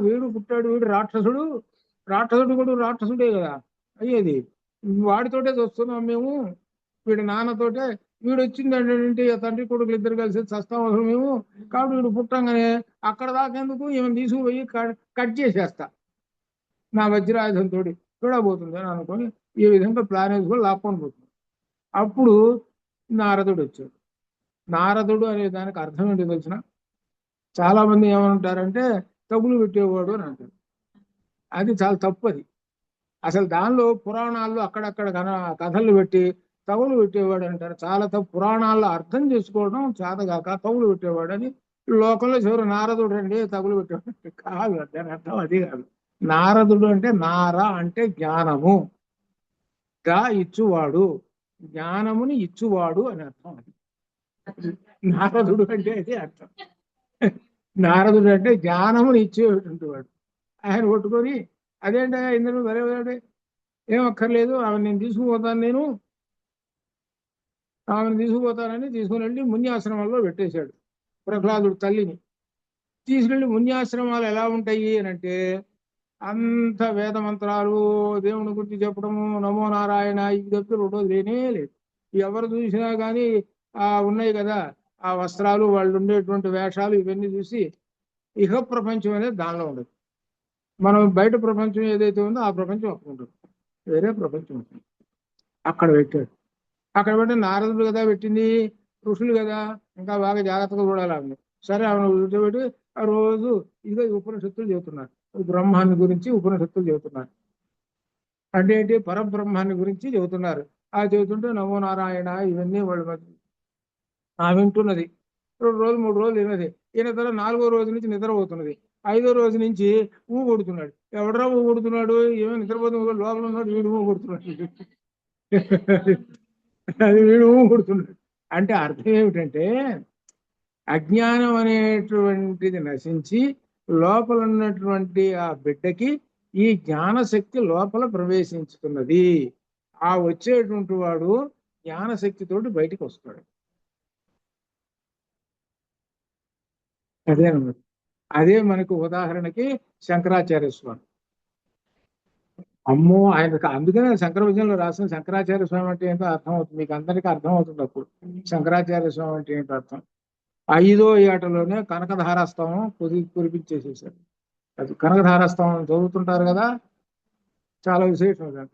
వీడు పుట్టాడు, వీడు రాక్షసుడు, రాక్షసుడు కూడా రాక్షసుడే కదా అయ్యేది, వాడితోటే చూస్తున్నాం మేము, వీడి నాన్నతోటే, వీడు వచ్చిందంటే తండ్రి కొడుకులు ఇద్దరు కలిసి చస్తాం అసలు మేము, కాబట్టి వీడు పుట్టంగానే అక్కడ దాకేందుకు ఈమె తీసుకుపోయి కట్ చేసేస్తా నా వజ్రాయుధంతో చూడబోతుంది అని అనుకొని ఈ విధంగా ప్లాన్ వేసుకొని లాక్కొని పోతుంది. అప్పుడు నారదుడు వచ్చాడు. నారదుడు అనే దానికి అర్థం ఏంటో తెలిసిన, చాలా మంది ఏమంటారంటే తగులు పెట్టేవాడు అని అంటారు. అది చాలా తప్పు. అది అసలు దానిలో పురాణాల్లో అక్కడక్కడ కథలు పెట్టి తగులు పెట్టేవాడు అంటారు. చాలా తప్పు. పురాణాల్లో అర్థం చేసుకోవడం చేతగాక తగులు పెట్టేవాడు అని లోకంలో చివరి నారదుడు అండి తగులు పెట్టేవాడు కాదు. దాని అర్థం అది కాదు. నారదుడు అంటే నార అంటే జ్ఞానము, గా ఇచ్చువాడు, జ్ఞానముని ఇచ్చువాడు అని అర్థం. అది నారదుడు అంటే అది అర్థం. నారదుడు అంటే జ్ఞానముని ఇచ్చేటువంటి వాడు. ఆయన కొట్టుకొని అదేంటే ఇంద్రుడు వరే ఏం అక్కర్లేదు, ఆమె నేను తీసుకుపోతాను, ఆమెను తీసుకుపోతానని తీసుకుని వెళ్ళి మున్యాశ్రమంలో పెట్టేశాడు. ప్రహ్లాదుడు తల్లిని తీసుకెళ్ళి, మున్యాశ్రమాలు ఎలా ఉంటాయి అని అంటే అంత వేద మంత్రాలు, దేవుని గురించి చెప్పడము, నమో నారాయణ, ఇవి తప్పి రెండోది లేనే లేదు. ఎవరు చూసినా కానీ ఉన్నాయి కదా ఆ వస్త్రాలు, వాళ్ళు ఉండేటువంటి వేషాలు, ఇవన్నీ చూసి ఇహ ప్రపంచం అనేది దానిలో ఉండదు. మనం బయట ప్రపంచం ఏదైతే ఉందో ఆ ప్రపంచం అక్కడ ఉంటుంది, వేరే ప్రపంచం ఉంటుంది. అక్కడ పెట్టాడు. అక్కడ పెట్టి నారదుడు కదా పెట్టింది, ఋషులు కదా, ఇంకా బాగా జాగ్రత్తగా చూడాలి ఆమె. సరే ఆమెను కూర్చోబెట్టి ఆ రోజు ఇదిగో ఉపనిషత్తులు చెబుతున్నారు, బ్రహ్మాన్ని గురించి ఉపనిషత్తులు చెబుతున్నారు. అంటే ఏంటి, పరబ్రహ్మాన్ని గురించి చెబుతున్నారు. ఆ చెబుతుంటే నమో నారాయణ ఇవన్నీ వాళ్ళు వింటున్నది. 2 రోజులు 3 రోజులు విన్నది. ఈయన తర్వాత 4వ రోజు నుంచి నిద్రపోతున్నది. 5వ రోజు నుంచి ఊ కొడుతున్నాడు. ఎవడరా ఊ కొడుతున్నాడు, ఏమో నిద్రపోతున్న లోపల ఉన్నాడు, వీడు ఊ కొడుతున్నాడు. అది వీడు ఊ కొడుతున్నాడు. అంటే అర్థం ఏమిటంటే అజ్ఞానం అనేటువంటిది నశించి లోపల ఉన్నటువంటి ఆ బిడ్డకి ఈ జ్ఞానశక్తి లోపల ప్రవేశించుతున్నది. ఆ వచ్చేటువంటి వాడు జ్ఞానశక్తితోటి బయటికి వస్తాడు. అదే అన్నమాట. అదే మనకు ఉదాహరణకి శంకరాచార్య స్వామి. అమ్మో, ఆయనకు అందుకనే శంకర విజయంలో రాసిన శంకరాచార్య స్వామి అంటే ఏంటో అర్థం అవుతుంది, మీకు అందరికీ అర్థం అవుతుంది. అప్పుడు శంకరాచార్య స్వామి అంటే ఏంటో అర్థం. 5వ ఏటలోనే కనకధారాస్తవం కురిపించేసేసాడు. అది కనకధారాస్తవం చదువుతుంటారు కదా, చాలా విశేషం.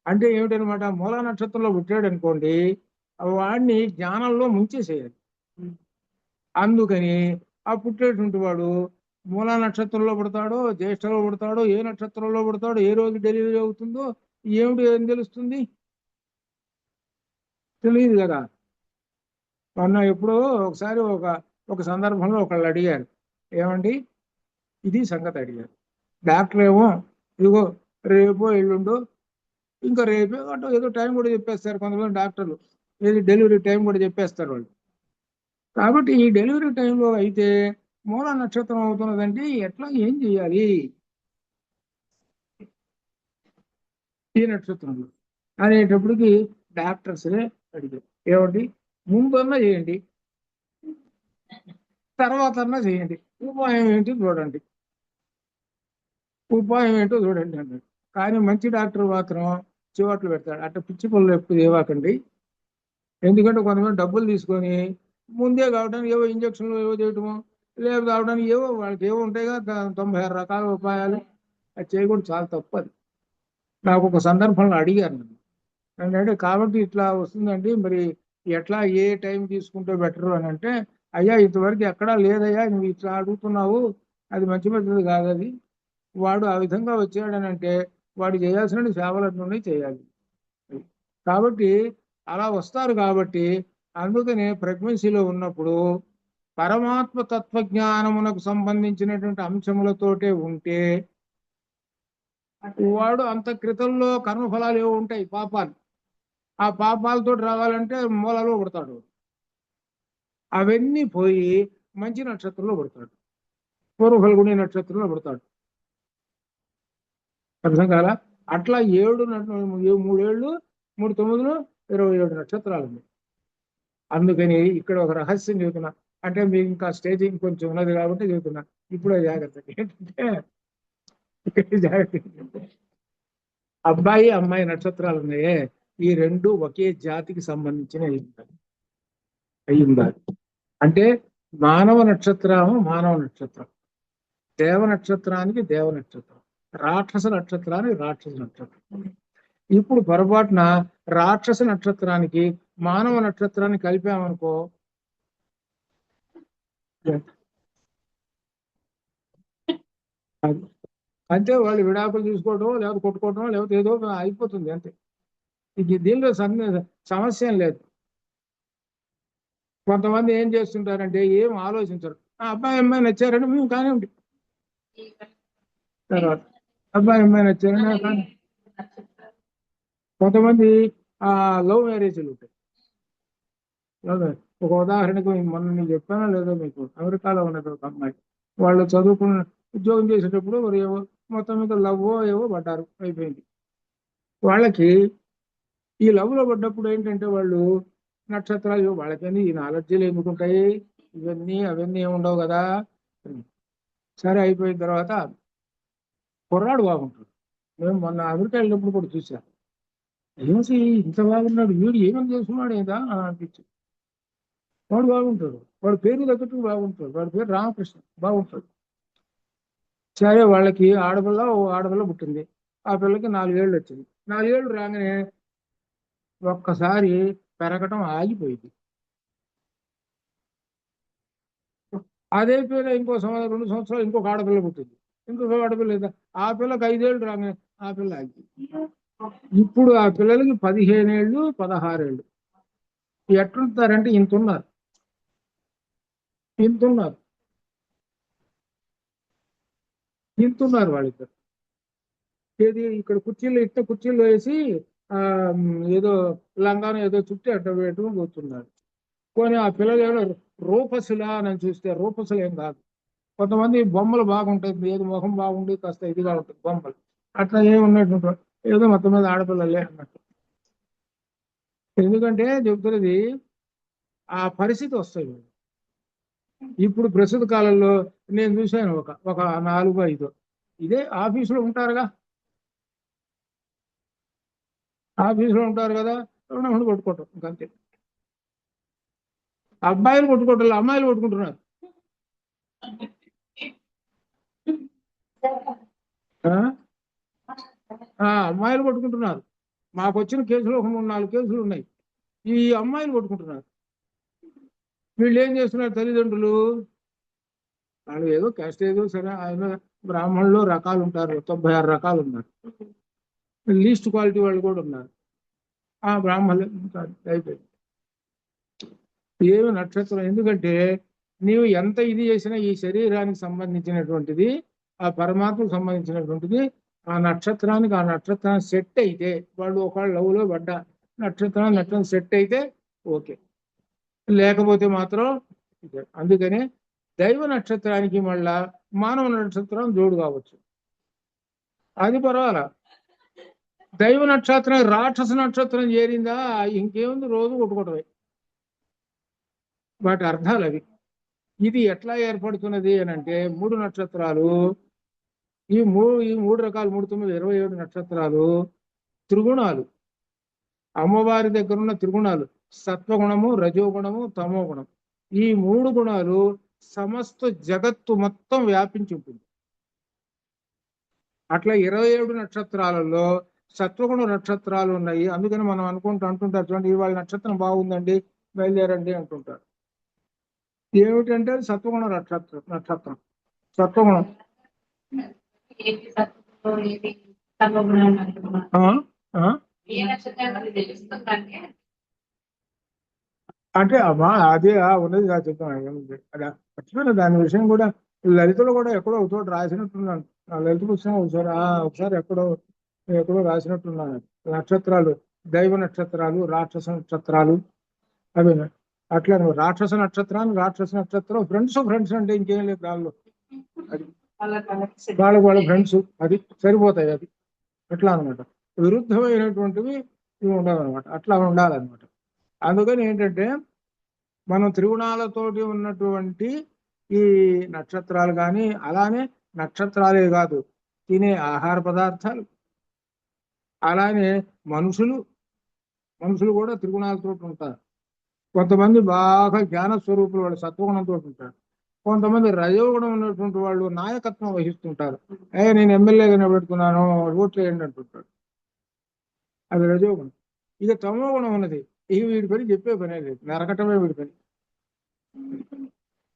అంటే ఏమిటనమాట, మూలా నక్షత్రంలో పుట్టాడు అనుకోండి, వాడిని జ్ఞానంలో ముంచేసేయాలి. అందుకని ఆ పుట్టేటువంటి వాడు మూలా నక్షత్రంలో పుడతాడో, జ్యేష్ఠలో పుడతాడో, ఏ నక్షత్రంలో పుడతాడో, ఏ రోజు డెలివరీ అవుతుందో ఏం తెలుస్తుంది? తెలియదు కదా. మొన్న ఎప్పుడో ఒకసారి ఒక సందర్భంలో ఒకళ్ళు అడిగారు, ఏమండి ఇది సంగతి అడిగారు. డాక్టర్ ఏమో ఇదిగో రేపో ఎల్లుండో, ఇంకా రేపే అటు ఏదో టైం కూడా చెప్పేస్తారు కొంతమంది డాక్టర్లు, ఏది డెలివరీ టైం కూడా చెప్పేస్తారు వాళ్ళు. కాబట్టి ఈ డెలివరీ టైంలో అయితే మూల నక్షత్రం అవుతున్నదంటే ఎట్లా ఏం చేయాలి ఈ నక్షత్రంలో అనేటప్పటికి డాక్టర్స్నే అడిగారు, ఏమండి ముందన్నా చేయండి, తర్వాత అన్నా చేయండి, ఉపాయం ఏంటి చూడండి, ఉపాయం ఏంటో చూడండి అన్నాడు. కానీ మంచి డాక్టర్ మాత్రం చివాట్లు పెడతాడు, అట్లా పిచ్చి పనులు ఎప్పుడు చేయవాకండి. ఎందుకంటే కొంతమంది డబ్బులు తీసుకొని ముందే కావడానికి ఏవో ఇంజక్షన్లు ఏవో చేయటము, లేదు కావడానికి ఏవో వాళ్ళకి ఏవో ఉంటాయి కదా 96 రకాల ఉపాయాలు, అది చేయకూడదు, చాలా తప్పు అది. నాకు ఒక సందర్భంలో అడిగారు నన్ను, అంటే కాబట్టి ఇట్లా వస్తుందండి మరి ఎట్లా ఏ టైం తీసుకుంటే బెటర్ అని అంటే, అయ్యా ఇంతవరకు ఎక్కడా లేదయ్యా, నువ్వు ఇట్లా అడుగుతున్నావు, అది మంచి పద్ధతి కాదు అది. వాడు ఆ విధంగా వచ్చాడని అంటే వాడు చేయాల్సిన సేవలన్నీ చేయాలి. కాబట్టి అలా వస్తారు. కాబట్టి అందుకనే ప్రెగ్నెన్సీలో ఉన్నప్పుడు పరమాత్మ తత్వజ్ఞానమునకు సంబంధించినటువంటి అంశములతోటే ఉంటే వాడు అంత క్రితంలో కర్మఫలాలు ఏవో ఉంటాయి పాపాలు, ఆ పాపాలతో రావాలంటే మూలలో పడతాడు, అవన్నీ పోయి మంచి నక్షత్రంలో పడతాడు, పూర్వ ఫల్గుని నక్షత్రంలో పడతాడు. అర్థం కాలా? అట్లా 3 ఏళ్ళు 3 9 27 నక్షత్రాలు ఉన్నాయి. అందుకని ఇక్కడ ఒక రహస్యం చెబుతున్నా, అంటే మీకు ఇంకా స్టేజింగ్ కొంచెం ఉన్నది కాబట్టి చెబుతున్నా, ఇప్పుడే జాగ్రత్త. ఏంటంటే జాగ్రత్త, అబ్బాయి అమ్మాయి నక్షత్రాలు ఉన్నాయే, ఈ రెండు ఒకే జాతికి సంబంధించిన అయి ఉండాలి. అంటే మానవ నక్షత్రము మానవ నక్షత్రం, దేవ నక్షత్రానికి దేవ నక్షత్రం, రాక్షస నక్షత్రానికి రాక్షస నక్షత్రం. ఇప్పుడు పొరపాటున రాక్షస నక్షత్రానికి మానవ నక్షత్రాన్ని కలిపామనుకో, అంతే, వాళ్ళు విడాకులు తీసుకోవడం లేకపోతే కొట్టుకోవడం లేకపోతే ఏదో అయిపోతుంది అంతే. దీనిలో సమస్య లేదు. కొంతమంది ఏం చేస్తుంటారంటే ఏం ఆలోచించరు, అబ్బాయి అమ్మాయి నచ్చారని మేము కానివ్వండి, తర్వాత అబ్బాయి అమ్మాయి నచ్చారని కానీ. కొంతమంది లవ్ మ్యారేజ్లు ఉంటాయి. ఒక ఉదాహరణకు మొన్న నేను చెప్పానో లేదో మీకు, అమెరికాలో ఉన్నది ఒక అమ్మాయి, వాళ్ళు చదువుకున్న ఉద్యోగం చేసేటప్పుడు మరి ఏవో మొత్తం మీద లవ్ ఏవో పడ్డారు, అయిపోయింది. వాళ్ళకి ఈ లవ్ లో పడ్డప్పుడు ఏంటంటే వాళ్ళు నక్షత్రాలు వాళ్ళకని ఈ నాలెడ్జీలు ఎందుకుంటాయి, ఇవన్నీ అవన్నీ ఏమి ఉండవు కదా. సరే అయిపోయిన తర్వాత కుర్రాడు బాగుంటాడు. మేము మొన్న అమెరికా వెళ్ళినప్పుడు కూడా చూసాం, ఏమిటి ఇంత బాగున్నాడు, వీడు ఏమని చేస్తున్నాడు ఏదా అనిపించింది. వాడు బాగుంటాడు, వాడి పేరు తగ్గట్టు బాగుంటాడు, వాడి పేరు రామకృష్ణ, బాగుంటాడు. సరే వాళ్ళకి ఆడపిల్ల పుట్టింది. ఆ పిల్లకి 4 ఏళ్ళు వచ్చింది. 4 ఏళ్ళు రాగానే ఒక్కసారి పెరగటం ఆగిపోయింది. అదే పిల్ల ఇంకో 2 సంవత్సరాలు ఇంకొక ఆడపిల్ల పుట్టింది, ఇంకొక ఆడపిల్ల, ఆ పిల్లకి 5 ఏళ్ళు రాగానే ఆ పిల్ల ఆగిపోయింది. ఇప్పుడు ఆ పిల్లలకి 15 ఏళ్ళు 16 ఏళ్ళు. ఎట్లుంటారంటే ఇంతున్నారు, ఇంతున్నారు, ఇంతున్నారు వాళ్ళిద్దరు. ఏది ఇక్కడ కుర్చీలు వేసి ఆ ఏదో లంగాను ఏదో చుట్టి అట్ట పెట్టుకుని కూర్చున్నారు. పోనీ ఆ పిల్లలు ఏమో రూపసులా అని చూస్తే రూపసులు ఏం కాదు. కొంతమంది బొమ్మలు బాగుంటాయి, ఏది ముఖం బాగుండి కాస్త ఇదిగా ఉంటుంది బొమ్మలు, అట్లా ఏమున్నట్టు ఏదో మొత్తం మీద ఆడపిల్లలే అన్నట్టు. ఎందుకంటే చెబుతున్నది ఆ పరిస్థితి వస్తాయి. ఇప్పుడు ప్రస్తుత కాలంలో నేను చూశాను ఒక 4 5 ఇదే ఆఫీసులో ఉంటారుగా, ఆఫీసులో ఉంటారు కదా, రెండు కొట్టుకోవటం ఇంకంతే. అబ్బాయిలు కొట్టుకోవటం, అమ్మాయిలు కొట్టుకుంటున్నారు. అమ్మాయిలు కొట్టుకుంటున్నారు. మాకు వచ్చిన కేసులు ఒక 3 4 కేసులు ఉన్నాయి. ఈ అమ్మాయిలు కొట్టుకుంటున్నారు. వీళ్ళు ఏం చేస్తున్నారు తల్లిదండ్రులు, వాళ్ళు ఏదో క్యాస్ట్ ఏదో సరే, ఆయన బ్రాహ్మణులు రకాలు ఉంటారు, 96 రకాలు ఉన్నారు. లీస్ట్ క్వాలిటీ వాళ్ళు కూడా ఉన్నారు. ఆ బ్రాహ్మణులు అయిపోయింది. ఏమి నక్షత్రం, ఎందుకంటే నీవు ఎంత ఇది చేసినా ఈ శరీరానికి సంబంధించినటువంటిది, ఆ పరమాత్మకు సంబంధించినటువంటిది, ఆ నక్షత్రానికి సెట్ అయితే, వాళ్ళు ఒకళ్ళు లవ్లో పడ్డ నక్షత్రం సెట్ అయితే ఓకే, లేకపోతే మాత్రం అందుకనే దైవ నక్షత్రానికి మళ్ళా మానవ నక్షత్రం జోడు కావచ్చు, అది పర్వాలా. దైవ నక్షత్రం రాక్షస నక్షత్రం చేరిందా ఇంకేముంది, రోజు కొట్టుకోవటమే. వాటి అర్థాలు అవి. ఇది ఎట్లా ఏర్పడుతున్నది అని అంటే, 3 నక్షత్రాలు, ఈ మూడు రకాలు 3, 9, 27 నక్షత్రాలు త్రిగుణాలు. అమ్మవారి దగ్గర ఉన్న త్రిగుణాలు సత్వగుణము, రజోగుణము, తమో గుణం. ఈ 3 గుణాలు సమస్త జగత్తు మొత్తం వ్యాపించి ఉంటుంది. అట్లా 27 నక్షత్రాలలో సత్వగుణ నక్షత్రాలు ఉన్నాయి. అందుకని మనం అంటుంటారు చూడండి, ఇవాళ నక్షత్రం బాగుందండి బయలుదేరండి అంటుంటారు. ఏమిటంటే సత్వగుణ నక్షత్రం సత్వగుణం. అంటే అదే ఉన్నది కాదు చెప్తాను. ఖచ్చితంగా దాని విషయం కూడా లలితలో కూడా ఎక్కడో ఒకచోట రాసినట్టున్నాను. లలిత పుస్తకం ఒకసారి ఎక్కడో రాసినట్టున్నాను. నక్షత్రాలు, దైవ నక్షత్రాలు, రాక్షస నక్షత్రాలు అవి. అట్లా రాక్షస నక్షత్రం ఫ్రెండ్స్ అంటే ఇంకేం లేదు దానిలో. అది వాళ్ళ ఫ్రెండ్స్, అది సరిపోతాయి. అది అట్లా అనమాట. విరుద్ధమైనటువంటివి ఇవి ఉండవన్నమాట. అట్లా ఉండాలన్నమాట. అందుకని ఏంటంటే మనం త్రిగుణాలతోటి ఉన్నటువంటి ఈ నక్షత్రాలు కానీ, అలానే నక్షత్రాలే కాదు, తినే ఆహార పదార్థాలు, అలానే మనుషులు కూడా త్రిగుణాలతో ఉంటారు. కొంతమంది బాగా జ్ఞాన స్వరూపులు, వాళ్ళు సత్వగుణంతో ఉంటారు. కొంతమంది రజోగుణం ఉన్నటువంటి వాళ్ళు నాయకత్వం వహిస్తుంటారు. నేను ఎమ్మెల్యేగా నిలబెడుతున్నాను, ఓట్లు వేయండి అంటుంటాడు. అది రజోగుణం. ఇక తమో గుణం ఉన్నది. ఇక వీడి పని చెప్పే పనే లేదు, నరకటమే వీడి పని.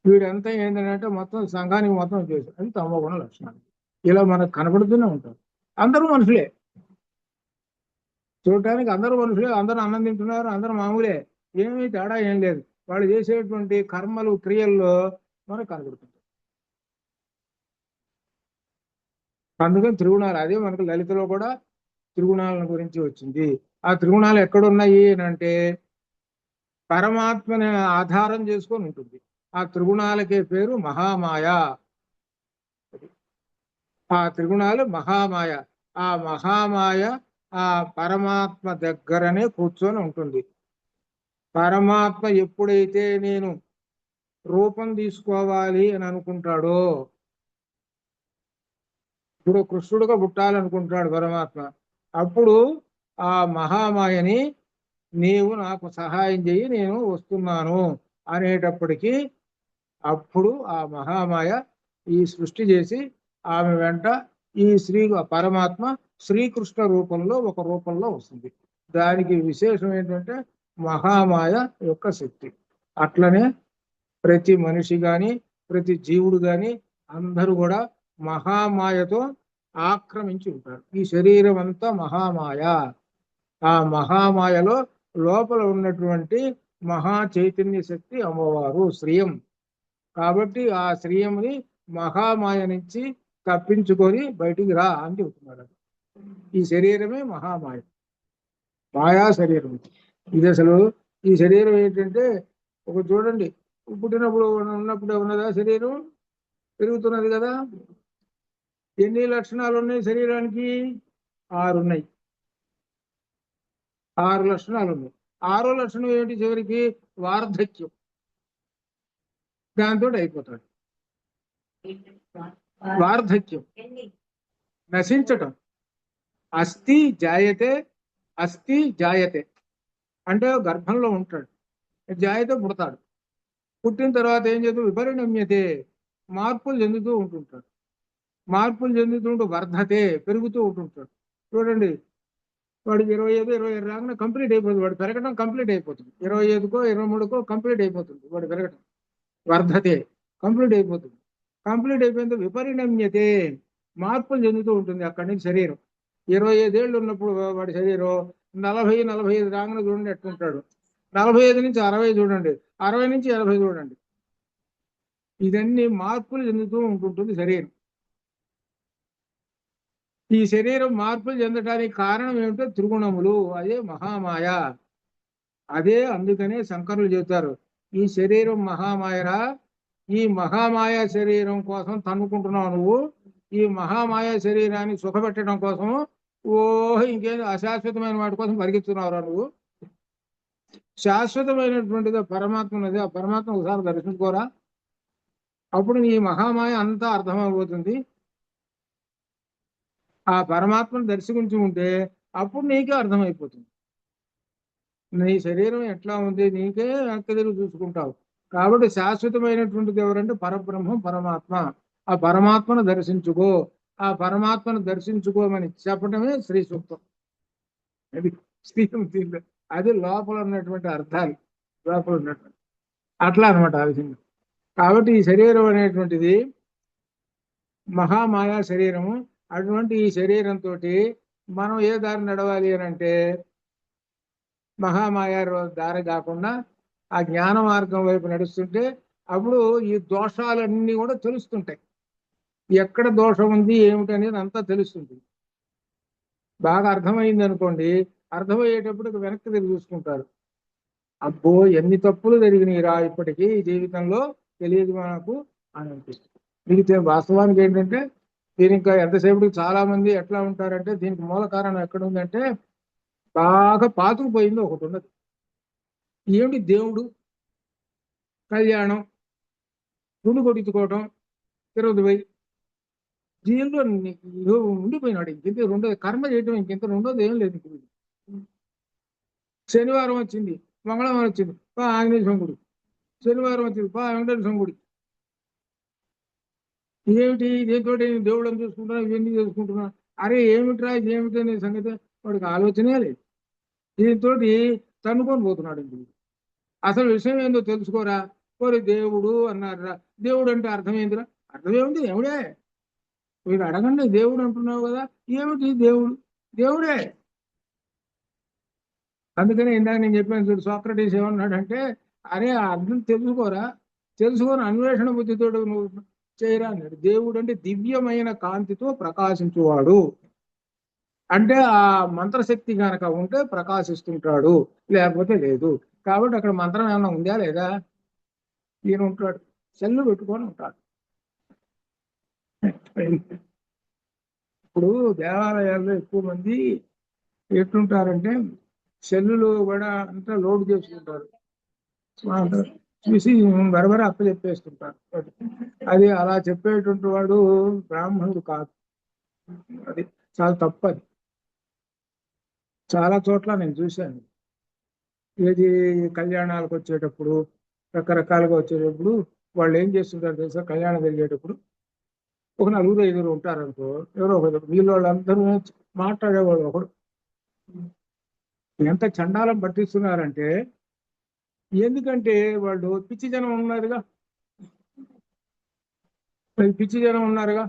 వీడంతా ఏంటంటే మొత్తం సంఘానికి మొత్తం చేశారు. అది తమో గుణ లక్షణాలు. ఇలా మనకు కనబడుతూనే ఉంటారు. అందరూ మనుషులే, చూడటానికి అందరూ మనుషులే, అందరూ అన్నం తింటున్నారు, అందరూ మామూలే, ఏమీ తేడా ఏం లేదు. వాళ్ళు చేసేటువంటి కర్మలు, క్రియల్లో మనకు కనబడుతుంది. అందుకని త్రిగుణాలు, అదే మనకు లలితలో కూడా త్రిగుణాలను గురించి వచ్చింది. ఆ త్రిగుణాలు ఎక్కడున్నాయి అంటే పరమాత్మని ఆధారం చేసుకొని ఉంటుంది. ఆ త్రిగుణాలకే పేరు మహామాయ. ఆ త్రిగుణాలు మహామాయ. ఆ మహామాయ ఆ పరమాత్మ దగ్గరనే కూర్చొని ఉంటుంది. పరమాత్మ ఎప్పుడైతే నేను రూపం తీసుకోవాలి అని అనుకుంటాడో, ఇప్పుడు కృష్ణుడుగా పుట్టాలనుకుంటాడు పరమాత్మ, అప్పుడు ఆ మహామాయని నీవు నాకు సహాయం చేయి, నేను వస్తున్నాను అనేటప్పటికీ అప్పుడు ఆ మహామాయ ఈ సృష్టి చేసి ఆమె వెంట ఈ పరమాత్మ శ్రీకృష్ణ రూపంలో ఒక రూపంలో వస్తుంది. దానికి విశేషం ఏంటంటే మహామాయ యొక్క శక్తి. అట్లనే ప్రతి మనిషి గాని, ప్రతి జీవుడు గాని అందరూ కూడా మహామాయతో ఆక్రమించి ఉంటారు. ఈ శరీరం అంతా మహామాయ. ఆ మహామాయలో లోపల ఉన్నటువంటి మహా చైతన్య శక్తి అమ్మవారు శ్రీయం. కాబట్టి ఆ శ్రీయంని మహామాయ నుంచి తప్పించుకొని బయటికి రా అని చెబుతున్నారు. ఈ శరీరమే మహామాయ, మాయా శరీరం. ఇది అసలు ఈ శరీరం ఏంటంటే, ఒక చూడండి, పుట్టినప్పుడు ఉన్నప్పుడు ఉన్నదా శరీరం, పెరుగుతున్నది కదా. ఎన్ని లక్షణాలు ఉన్నాయి శరీరానికి? 6 ఉన్నాయి. 6 లక్షణాలు ఉన్నాయి. 6వ లక్షణం ఏంటి? చివరికి వార్ధక్యం. దాంతో అయిపోతాడు. వార్ధక్యం, నశించటం. అస్థి జాయతే, అస్థి జాయతే అంటే గర్భంలో ఉంటాడు, జాయతే పుడతాడు. పుట్టిన తర్వాత ఏం చేస్తూ విపరిణమ్యతే, మార్పులు చెందుతూ ఉంటుంటాడు. మార్పులు చెందుతుంటూ వర్ధతే, పెరుగుతూ ఉంటుంటాడు. చూడండి, వాడికి 25, 26 రాగానే కంప్లీట్ అయిపోతుంది. వాడు పెరగడం కంప్లీట్ అయిపోతుంది. 25కో 23కో కంప్లీట్ అయిపోతుంది వాడు పెరగడం. వర్ధతే, కంప్లీట్ అయిపోతుంది. కంప్లీట్ అయిపోయింది. విపరిణమ్యతే, మార్పులు చెందుతూ ఉంటుంది అక్కడి నుంచి శరీరం. 25 ఏళ్ళు ఉన్నప్పుడు వాడి శరీరం 40-45 రాగానే చూడండి ఎట్లుంటాడు. 45 నుంచి 60 చూడండి, 60 నుంచి 80 చూడండి. ఇదన్నీ మార్పులు చెందుతూ ఉంటుంటుంది శరీరం. ఈ శరీరం మార్పులు చెందడానికి కారణం ఏమిటో త్రిగుణములు, అదే మహామాయ. అదే అందుకనే శంకరులు చెబుతారు, ఈ శరీరం మహామాయరా, ఈ మహామాయ శరీరం కోసం తన్నుకుంటున్నావు నువ్వు, ఈ మహామాయ శరీరాన్ని సుఖపెట్టడం కోసం ఇంకేదో అశాశ్వతమైన వాటి కోసం పరిగెత్తున్నావురా నువ్వు. శాశ్వతమైనటువంటిది పరమాత్మ ఉన్నది, ఆ పరమాత్మ ఒకసారి దర్శించుకోరా, అప్పుడు నీ మహామాయ అంతా అర్థమైపోతుంది. ఆ పరమాత్మను దర్శించి ఉంటే అప్పుడు నీకే అర్థమైపోతుంది. నీ శరీరం ఎట్లా ఉంది నీకే వెనక్కి చూసుకుంటావు. కాబట్టి శాశ్వతమైనటువంటిది ఎవరంటే పరబ్రహ్మం, పరమాత్మ. ఆ పరమాత్మను దర్శించుకో, ఆ పరమాత్మను దర్శించుకోమని చెప్పడమే శ్రీ సూక్తం. అది శ్రీముక్తి, అది లోపల ఉన్నటువంటి అర్థాలు, లోపల ఉన్నటువంటి అట్లా అనమాట ఆ విధంగా. కాబట్టి ఈ శరీరం అనేటువంటిది మహామాయా శరీరము. అటువంటి ఈ శరీరంతో మనం ఏ దారి నడవాలి అని అంటే మహామాయ దారి కాకుండా ఆ జ్ఞాన మార్గం వైపు నడుస్తుంటే అప్పుడు ఈ దోషాలన్నీ కూడా తెలుస్తుంటాయి. ఎక్కడ దోషం ఉంది ఏమిటనేది అంతా తెలుస్తుంది. బాగా అర్థమైంది అనుకోండి, అర్థమయ్యేటప్పుడు వెనక్కి తిరిగి చూసుకుంటారు. అబ్బో ఎన్ని తప్పులు జరిగినాయిరా ఇప్పటికీ జీవితంలో, తెలియదు మనకు అని అనిపిస్తుంది. మీకు వాస్తవానికి ఏంటంటే దీనికి ఎంతసేపటికి చాలా మంది ఎట్లా ఉంటారంటే దీనికి మూల కారణం ఎక్కడ ఉందంటే బాగా పాతుకుపోయింది ఒకటి ఉన్నది. ఏమిటి? దేవుడు, కళ్యాణం, గుండు కొట్టించుకోవటం, తిరుపతి దీనిలో ఉండిపోయినాడు. ఇంకెంత రెండోది కర్మ చేయటం, ఇంకెంత రెండోది ఏం లేదు. శనివారం వచ్చింది, మంగళవారం వచ్చింది, ఆంజనేయ స్వామి, శనివారం వచ్చింది వెంకటేశ్వర స్వామి. ఏమిటి దీంతో దేవుళ్ళని చూసుకుంటున్నా, ఇవన్నీ చేసుకుంటున్నా. అరే ఏమిట్రా ఇదేమిటి అనే సంగతి వాడికి ఆలోచనే లేదు. దీంతో తన్నుకొని పోతున్నాడు. అసలు విషయం ఏందో తెలుసుకోరా. పోయి దేవుడు అన్నారా, దేవుడు అంటే అర్థం ఏందిరా? అర్థమేముంది, దేవుడే. మీరు అడగండి, దేవుడు అంటున్నావు కదా, ఏమిటి దేవుడు? దేవుడే. అందుకనే ఇందాక నేను చెప్పాను చూడు, సోక్రటీస్ ఏమన్నాడంటే, అరే అర్థం తెలుసుకోరా, తెలుసుకొని అన్వేషణ బుద్ధితో నువ్వు చేయరా అన్నాడు. దేవుడు అంటే దివ్యమైన కాంతితో ప్రకాశించువాడు. అంటే ఆ మంత్రశక్తి కనుక ఉంటే ప్రకాశిస్తుంటాడు, లేకపోతే లేదు. కాబట్టి అక్కడ మంత్రం ఏమన్నా ఉందా లేదా? ఈయన ఉంటాడు, సెల్లు పెట్టుకొని ఉంటాడు. ఇప్పుడు దేవాలయాల్లో ఎక్కువ మంది ఎట్లుంటారంటే సెల్లులు కూడా అంతా లోడ్ చేసుకుంటారు, చూసి బరబర అప్ప చెప్పేస్తుంటారు. అది అలా చెప్పేటువంటి వాడు బ్రాహ్మణుడు కాదు. అది చాలా తప్పు. అది చాలా చోట్ల నేను చూశాను. ఏది కళ్యాణాలకు వచ్చేటప్పుడు, రకరకాలుగా వచ్చేటప్పుడు వాళ్ళు ఏం చేస్తుంటారు తెలుసా? కళ్యాణం జరిగేటప్పుడు ఒక 4-5 ఉంటారనుకో, ఎవరో ఒకరు వీళ్ళు వాళ్ళందరూ మాట్లాడేవాడు ఒకడు. ఎంత చండాలం పట్టిస్తున్నారంటే, ఎందుకంటే వాళ్ళు పిచ్చి జనం ఉన్నారుగా, పిచ్చి జనం ఉన్నారుగా,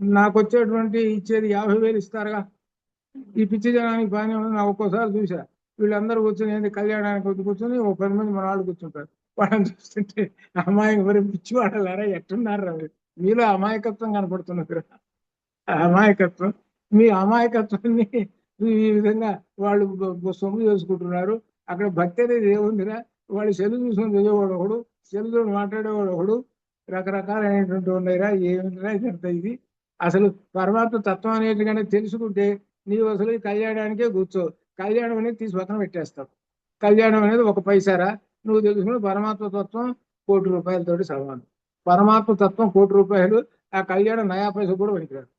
నాకు వచ్చేటువంటి ఇచ్చేది 50,000 ఇస్తారుగా. ఈ పిచ్చి జనానికి బాగానే ఉంది. నాకు ఒక్కోసారి చూసా, వీళ్ళందరూ కూర్చొని ఏంటి కళ్యాణానికి వచ్చి కూర్చొని ఒక 10 మంది మన వాళ్ళు కూర్చుంటారు. వాళ్ళని చూస్తుంటే అమ్మాయి మరి పిచ్చి వాళ్ళారా, ఎట్టున్నారు మీలో అమాయకత్వం కనపడుతున్నారు. అమాయకత్వం, మీ అమాయకత్వాన్ని ఈ విధంగా వాళ్ళు సొమ్ము చేసుకుంటున్నారు. అక్కడ భక్తి అనేది ఏముందిరా? వాళ్ళు సెల్లు చూసుకొని చదివేవాడు ఒకడు, సెల్లుతో మాట్లాడేవాడు ఒకడు, రకరకాలైనటువంటి ఉన్నాయిరా. ఏమిటిరా ఇదంతా? ఇది అసలు పరమాత్మ తత్వం అనేది కనుక తెలుసుకుంటే నీవు అసలు ఈ కళ్యాణానికే కూర్చో. కళ్యాణం అనేది తీసి పక్కన పెట్టేస్తావు. కళ్యాణం అనేది 1 పైసారా? నువ్వు తెలుసుకుని పరమాత్మ తత్వం ₹1,00,00,000 సమానం. పరమాత్మ తత్వం ₹1,00,00,000, ఆ కళ్యాణం నయా పైసా కూడా పనికిరాదు.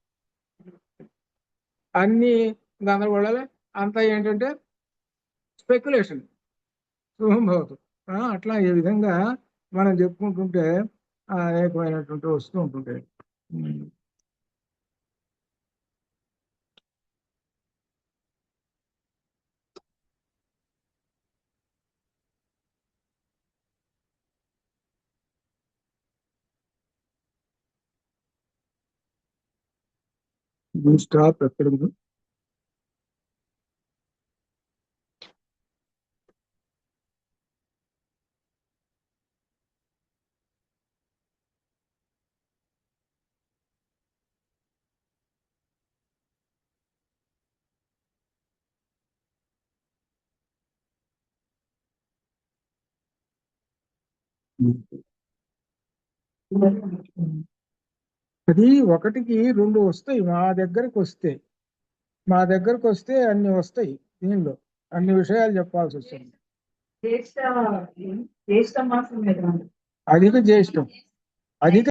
అన్ని గందరగోళాలే. అంతా ఏంటంటే స్పెక్యులేషన్. శుభం భవతు. అట్లా ఈ విధంగా మనం చెప్పుకుంటుంటే అనేకమైనటువంటి వస్తూ ఉంటుంటాయి. స్టాప్ ఎక్కడ ఉంది? అది ఒకటికి రెండు వస్తాయి. మా దగ్గరకు వస్తే అన్ని వస్తాయి. దీనిలో అన్ని విషయాలు చెప్పాల్సి వస్తుంది. అధిక జ్యేష్టం అధిక